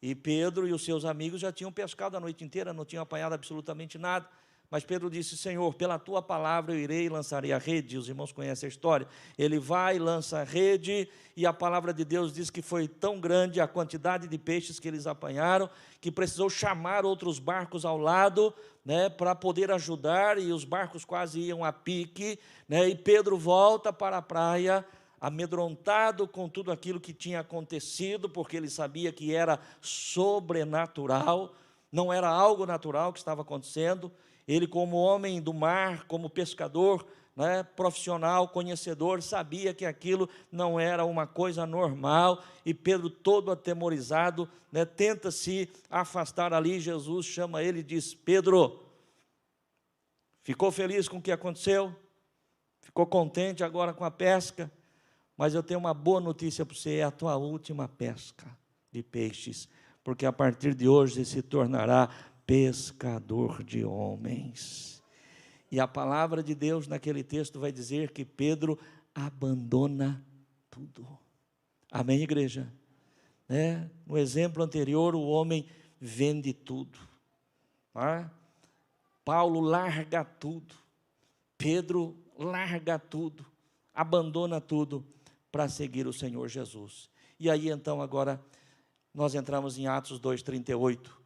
E Pedro e os seus amigos já tinham pescado a noite inteira, não tinham apanhado absolutamente nada. Mas Pedro disse: Senhor, pela tua palavra eu irei e lançarei a rede. E os irmãos conhecem a história. Ele vai, lança a rede, e a palavra de Deus diz que foi tão grande a quantidade de peixes que eles apanharam, que precisou chamar outros barcos ao lado, né, para poder ajudar, e os barcos quase iam a pique, né, e Pedro volta para a praia, amedrontado com tudo aquilo que tinha acontecido, porque ele sabia que era sobrenatural, não era algo natural que estava acontecendo. Ele, como homem do mar, como pescador, né, profissional, conhecedor, sabia que aquilo não era uma coisa normal, e Pedro, todo atemorizado, né, tenta se afastar ali. Jesus chama ele e diz: Pedro, ficou feliz com o que aconteceu? Ficou contente agora com a pesca? Mas eu tenho uma boa notícia para você: é a tua última pesca de peixes, porque a partir de hoje você se tornará pescador de homens. E a palavra de Deus naquele texto vai dizer que Pedro abandona tudo. Amém, igreja? No exemplo anterior, o homem vende tudo. Paulo larga tudo. Pedro larga tudo, abandona tudo para seguir o Senhor Jesus. E aí então agora nós entramos em Atos 2:38,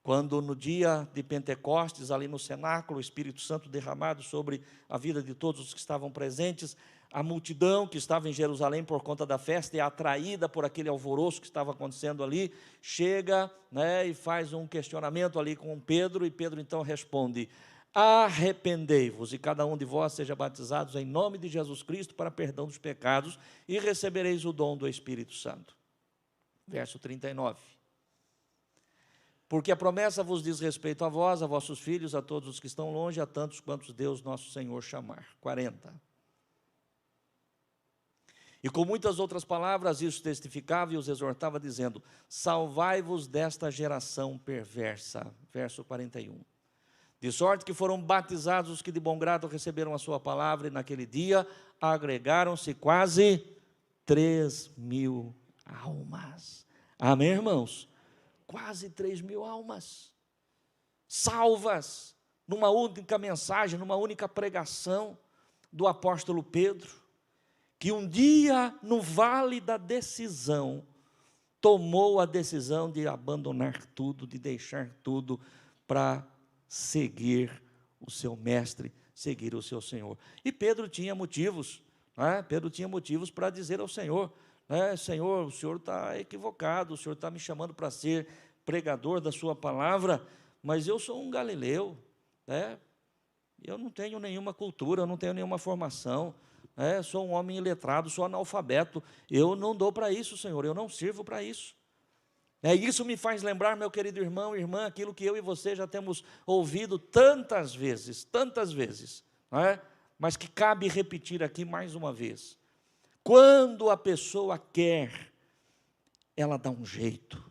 quando no dia de Pentecostes, ali no cenáculo, o Espírito Santo derramado sobre a vida de todos os que estavam presentes, a multidão que estava em Jerusalém por conta da festa, e atraída por aquele alvoroço que estava acontecendo ali, chega, né, e faz um questionamento ali com Pedro, e Pedro então responde: arrependei-vos e cada um de vós seja batizados em nome de Jesus Cristo para perdão dos pecados, e recebereis o dom do Espírito Santo. Verso 39. Porque a promessa vos diz respeito a vós, a vossos filhos, a todos os que estão longe, a tantos quantos Deus nosso Senhor chamar. 40. E com muitas outras palavras isso testificava e os exortava, dizendo: salvai-vos desta geração perversa. Verso 41. De sorte que foram batizados os que de bom grado receberam a sua palavra, e naquele dia agregaram-se quase 3.000 almas. Amém, irmãos? Quase 3.000 almas salvas numa única mensagem, numa única pregação do apóstolo Pedro, que um dia, no vale da decisão, tomou a decisão de abandonar tudo, de deixar tudo para seguir o seu mestre, seguir o seu Senhor. E Pedro tinha motivos, Pedro tinha motivos para dizer ao Senhor: Senhor, o Senhor está equivocado, o Senhor está me chamando para ser pregador da sua palavra, mas eu sou um galileu, eu não tenho nenhuma cultura, eu não tenho nenhuma formação, sou um homem iletrado, sou analfabeto, eu não dou para isso, Senhor, eu não sirvo para isso. Isso me faz lembrar, meu querido irmão e irmã, aquilo que eu e você já temos ouvido tantas vezes, mas que cabe repetir aqui mais uma vez. Quando a pessoa quer, ela dá um jeito,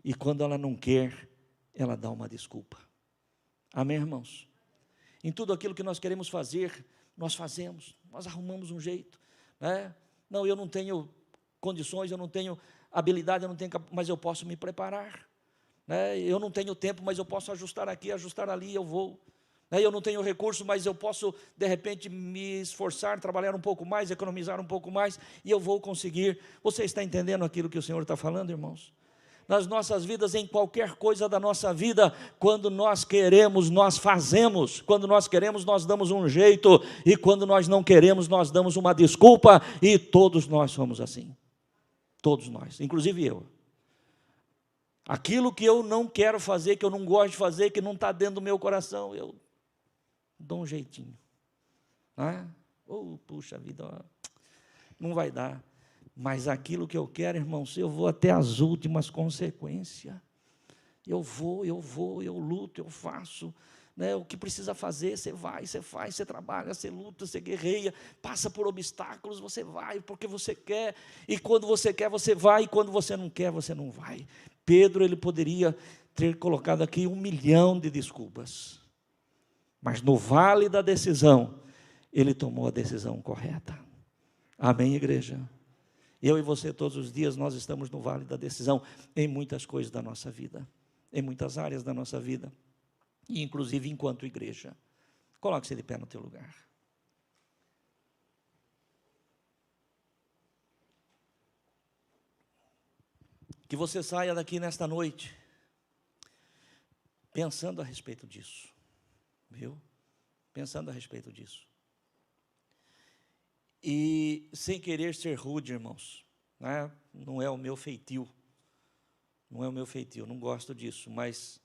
e quando ela não quer, ela dá uma desculpa. Amém, irmãos? Em tudo aquilo que nós queremos fazer, nós fazemos, nós arrumamos um jeito, Não, eu não tenho condições, eu não tenho habilidade, eu não tenho, mas eu posso me preparar, Eu não tenho tempo, mas eu posso ajustar aqui, ajustar ali, eu vou. Eu não tenho recurso, mas eu posso, de repente, me esforçar, trabalhar um pouco mais, economizar um pouco mais, e eu vou conseguir. Você está entendendo aquilo que o Senhor está falando, irmãos? Nas nossas vidas, em qualquer coisa da nossa vida, quando nós queremos, nós fazemos. Quando nós queremos, nós damos um jeito, e quando nós não queremos, nós damos uma desculpa, e todos nós somos assim. Todos nós, inclusive eu. Aquilo que eu não quero fazer, que eu não gosto de fazer, que não está dentro do meu coração, eu dou um jeitinho. Puxa vida, não vai dar. Mas aquilo que eu quero, irmãos, eu vou até as últimas consequências. Eu luto, eu faço, né, o que precisa fazer, você vai, você faz, você trabalha, você luta, você guerreia, passa por obstáculos, você vai porque você quer, e quando você quer, você vai, e quando você não quer, você não vai. Pedro, ele poderia ter colocado aqui 1 milhão de desculpas, mas no vale da decisão, ele tomou a decisão correta. Amém, igreja? Eu e você, todos os dias, nós estamos no vale da decisão, em muitas coisas da nossa vida, em muitas áreas da nossa vida, e inclusive enquanto igreja. Coloque-se de pé no teu lugar. Que você saia daqui nesta noite, pensando a respeito disso, viu? Pensando a respeito disso. E sem querer ser rude, irmãos, né? Não é o meu feitio, não é o meu feitio, não gosto disso, mas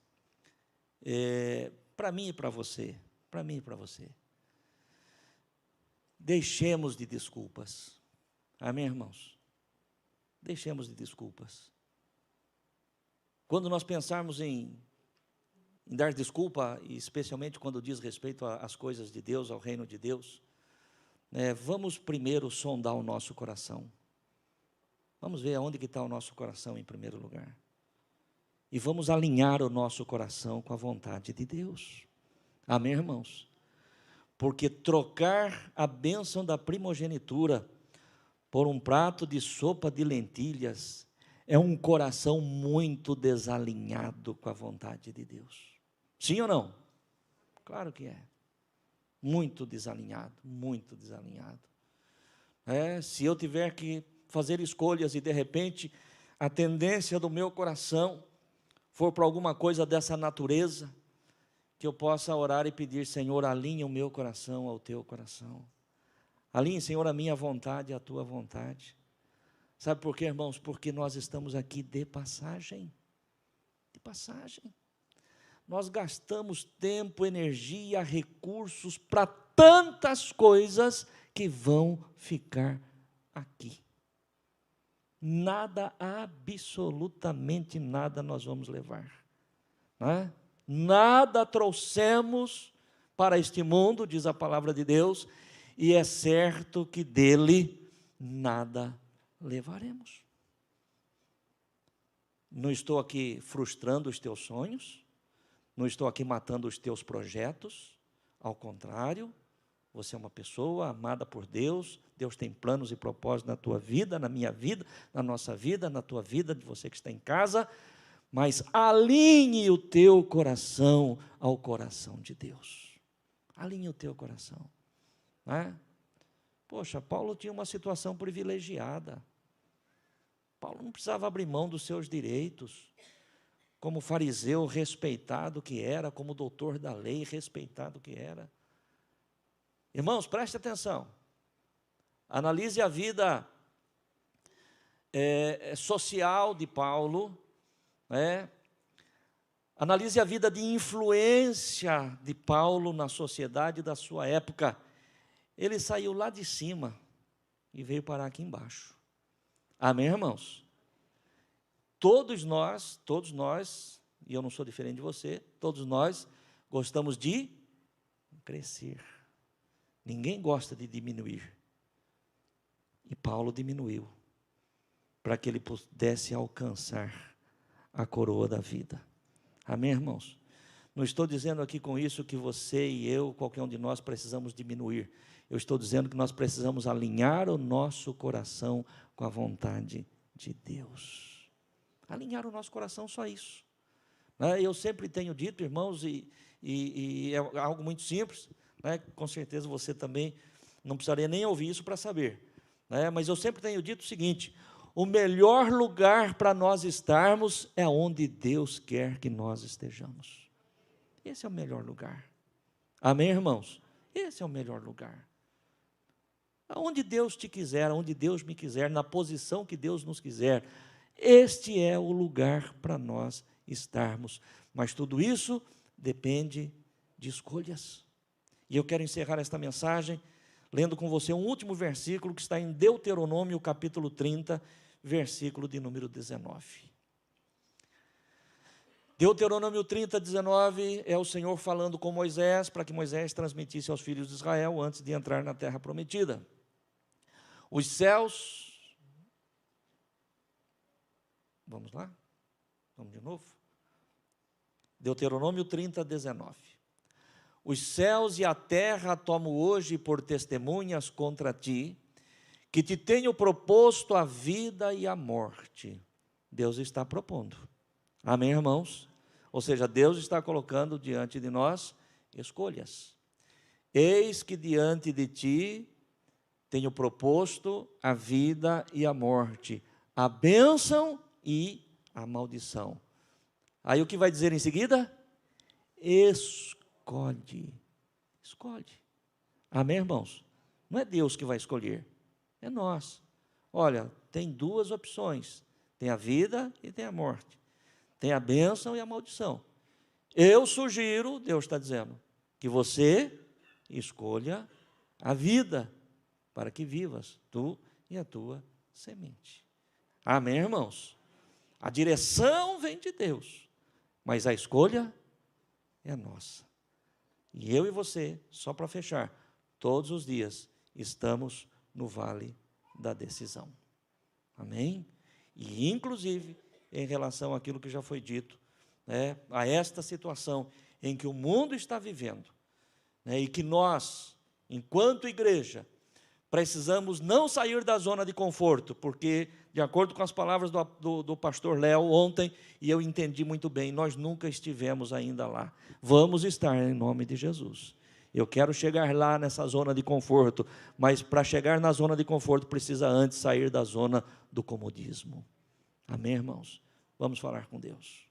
para mim e para você, deixemos de desculpas, amém, irmãos? Deixemos de desculpas. Quando nós pensarmos em dar desculpa, e especialmente quando diz respeito às coisas de Deus, ao reino de Deus, vamos primeiro sondar o nosso coração. Vamos ver aonde que está o nosso coração em primeiro lugar. E vamos alinhar o nosso coração com a vontade de Deus. Amém, irmãos? Porque trocar a bênção da primogenitura por um prato de sopa de lentilhas é um coração muito desalinhado com a vontade de Deus. Sim ou não? Claro que é. Muito desalinhado, muito desalinhado. Se eu tiver que fazer escolhas e de repente a tendência do meu coração for para alguma coisa dessa natureza, que eu possa orar e pedir: Senhor, alinha o meu coração ao teu coração. Alinhe, Senhor, a minha vontade à tua vontade. Sabe por quê, irmãos? Porque nós estamos aqui de passagem. De passagem. Nós gastamos tempo, energia, recursos para tantas coisas que vão ficar aqui. Nada, absolutamente nada nós vamos levar. Não é? Nada trouxemos para este mundo, diz a palavra de Deus, e é certo que dele nada levaremos. Não estou aqui frustrando os teus sonhos, não estou aqui matando os teus projetos, ao contrário, você é uma pessoa amada por Deus, Deus tem planos e propósitos na tua vida, na minha vida, na nossa vida, na tua vida, de você que está em casa, mas alinhe o teu coração ao coração de Deus. Alinhe o teu coração. Não é? Poxa, Paulo tinha uma situação privilegiada. Paulo não precisava abrir mão dos seus direitos. Como fariseu respeitado que era, como doutor da lei respeitado que era. Irmãos, preste atenção. Analise a vida social de Paulo, analise a vida de influência de Paulo na sociedade da sua época. Ele saiu lá de cima e veio parar aqui embaixo. Amém, irmãos? Todos nós, e eu não sou diferente de você, todos nós gostamos de crescer. Ninguém gosta de diminuir. E Paulo diminuiu, para que ele pudesse alcançar a coroa da vida. Amém, irmãos? Não estou dizendo aqui com isso que você e eu, qualquer um de nós, precisamos diminuir. Eu estou dizendo que nós precisamos alinhar o nosso coração com a vontade de Deus. Alinhar o nosso coração, só isso. Eu sempre tenho dito, irmãos, e é algo muito simples, com certeza você também não precisaria nem ouvir isso para saber, mas eu sempre tenho dito o seguinte: o melhor lugar para nós estarmos é onde Deus quer que nós estejamos. Esse é o melhor lugar. Amém, irmãos? Esse é o melhor lugar. Aonde Deus te quiser, aonde Deus me quiser, na posição que Deus nos quiser, este é o lugar para nós estarmos. Mas tudo isso depende de escolhas. E eu quero encerrar esta mensagem lendo com você um último versículo que está em Deuteronômio, capítulo 30, versículo de número 19. Deuteronômio 30, 19, é o Senhor falando com Moisés, para que Moisés transmitisse aos filhos de Israel antes de entrar na terra prometida. Os céus, vamos lá? Vamos de novo? Deuteronômio 30, 19. Os céus e a terra tomo hoje por testemunhas contra ti, que te tenho proposto a vida e a morte. Deus está propondo. Amém, irmãos? Ou seja, Deus está colocando diante de nós escolhas. Eis que diante de ti tenho proposto a vida e a morte, a bênção e a maldição. Aí o que vai dizer em seguida? Escolhe. Escolhe. Amém, irmãos? Não é Deus que vai escolher, é nós. Olha, tem duas opções, tem a vida e tem a morte. Tem a bênção e a maldição. Eu sugiro, Deus está dizendo, que você escolha a vida, para que vivas, tu e a tua semente. Amém, irmãos? A direção vem de Deus, mas a escolha é nossa. E eu e você, só para fechar, todos os dias estamos no vale da decisão. Amém? E inclusive, em relação àquilo que já foi dito, né, a esta situação em que o mundo está vivendo, né, e que nós, enquanto igreja, precisamos não sair da zona de conforto, porque, de acordo com as palavras do pastor Léo ontem, e eu entendi muito bem, nós nunca estivemos ainda lá. Vamos estar em nome de Jesus. Eu quero chegar lá nessa zona de conforto, mas para chegar na zona de conforto, precisa antes sair da zona do comodismo. Amém, irmãos? Vamos falar com Deus.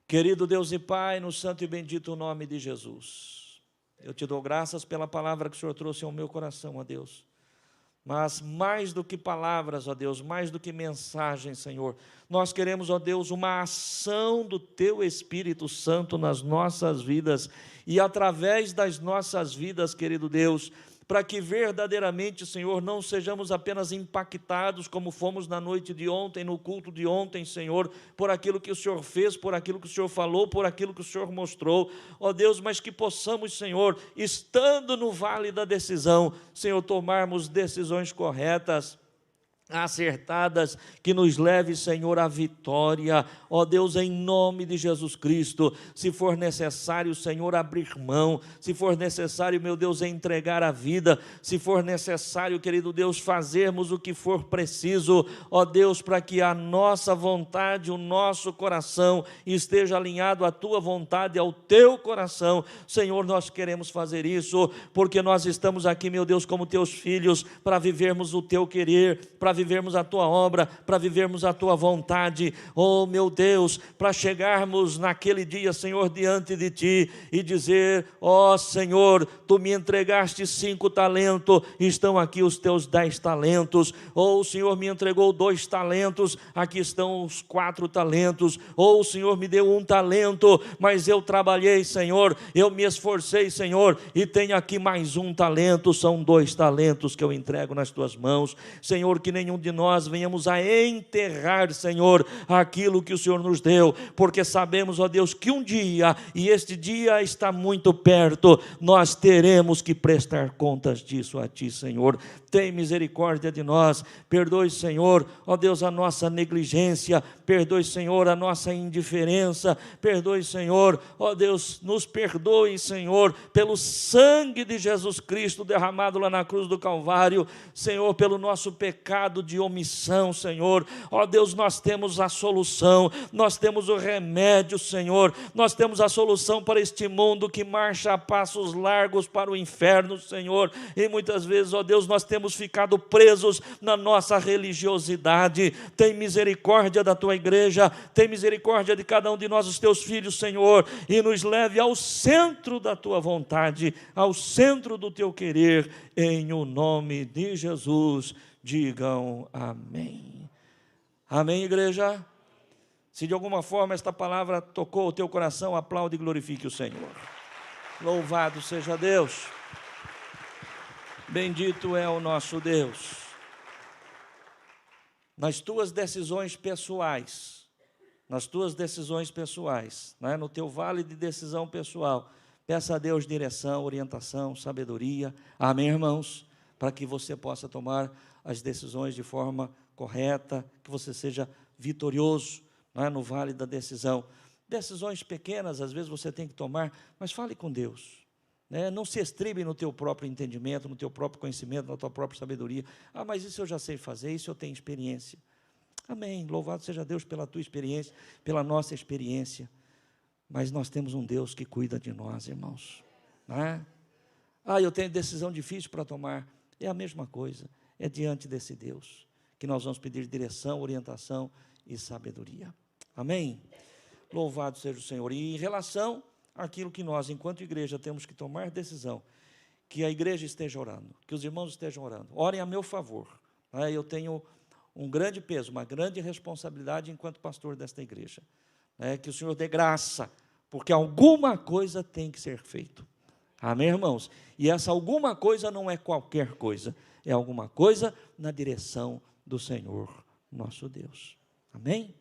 Querido Deus e Pai, no santo e bendito nome de Jesus, eu te dou graças pela palavra que o Senhor trouxe ao meu coração, ó Deus. Mas mais do que palavras, ó Deus, mais do que mensagens, Senhor, nós queremos, ó Deus, uma ação do Teu Espírito Santo nas nossas vidas e através das nossas vidas, querido Deus, para que verdadeiramente, Senhor, não sejamos apenas impactados como fomos na noite de ontem, no culto de ontem, Senhor, por aquilo que o Senhor fez, por aquilo que o Senhor falou, por aquilo que o Senhor mostrou, ó Deus, mas que possamos, Senhor, estando no vale da decisão, Senhor, tomarmos decisões corretas, acertadas, que nos leve, Senhor, à vitória, ó Deus, em nome de Jesus Cristo. Se for necessário, Senhor, abrir mão, se for necessário, meu Deus, entregar a vida, se for necessário, querido Deus, fazermos o que for preciso, ó Deus, para que a nossa vontade, o nosso coração esteja alinhado à Tua vontade, ao Teu coração, Senhor, nós queremos fazer isso, porque nós estamos aqui, meu Deus, como Teus filhos, para vivermos o Teu querer, para vivermos a Tua obra, para vivermos a Tua vontade, oh meu Deus, para chegarmos naquele dia, Senhor, diante de Ti e dizer, ó Senhor, Tu me entregaste 5 talentos, estão aqui os Teus 10 talentos, ou o Senhor me entregou 2 talentos, aqui estão os 4 talentos, ou o Senhor me deu 1 talento, mas eu trabalhei, Senhor, eu me esforcei, Senhor, e tenho aqui mais 1 talento, são 2 talentos que eu entrego nas Tuas mãos, Senhor, que nenhum de nós venhamos a enterrar, Senhor, aquilo que o Senhor nos deu, porque sabemos, ó Deus, que um dia, e este dia está muito perto, nós teremos que prestar contas disso a Ti, Senhor. Tem misericórdia de nós, perdoe, Senhor, ó Deus, a nossa negligência, perdoe, Senhor, a nossa indiferença, perdoe, Senhor, ó Deus, nos perdoe, Senhor, pelo sangue de Jesus Cristo derramado lá na cruz do Calvário, Senhor, pelo nosso pecado de omissão, Senhor, ó Deus, nós temos a solução, nós temos o remédio, Senhor, nós temos a solução para este mundo que marcha a passos largos para o inferno, Senhor, e muitas vezes, ó Deus, nós temos ficado presos na nossa religiosidade. Tem misericórdia da Tua igreja, tem misericórdia de cada um de nós, os Teus filhos, Senhor, e nos leve ao centro da Tua vontade, ao centro do Teu querer, em o nome de Jesus. Digam amém. Amém, igreja? Se de alguma forma esta palavra tocou o teu coração, aplaude e glorifique o Senhor. Louvado seja Deus. Bendito é o nosso Deus. Nas tuas decisões pessoais, nas tuas decisões pessoais, né? No teu vale de decisão pessoal, peça a Deus direção, orientação, sabedoria, amém, irmãos? Para que você possa tomar as decisões de forma correta, que você seja vitorioso, né? No vale da decisão. Decisões pequenas, às vezes você tem que tomar, mas fale com Deus. Não se estribe no teu próprio entendimento, no teu próprio conhecimento, na tua própria sabedoria. Ah, mas isso eu já sei fazer, isso eu tenho experiência. Amém, louvado seja Deus pela tua experiência, pela nossa experiência. Mas nós temos um Deus que cuida de nós, irmãos. Ah, eu tenho decisão difícil para tomar. É a mesma coisa, é diante desse Deus que nós vamos pedir direção, orientação e sabedoria. Amém? Louvado seja o Senhor. E em relação àquilo que nós, enquanto igreja, temos que tomar decisão, que a igreja esteja orando, que os irmãos estejam orando, orem a meu favor. Eu tenho um grande peso, uma grande responsabilidade enquanto pastor desta igreja. Que o Senhor dê graça, porque alguma coisa tem que ser feito. Amém, irmãos? E essa alguma coisa não é qualquer coisa, é alguma coisa na direção do Senhor, nosso Deus. Amém?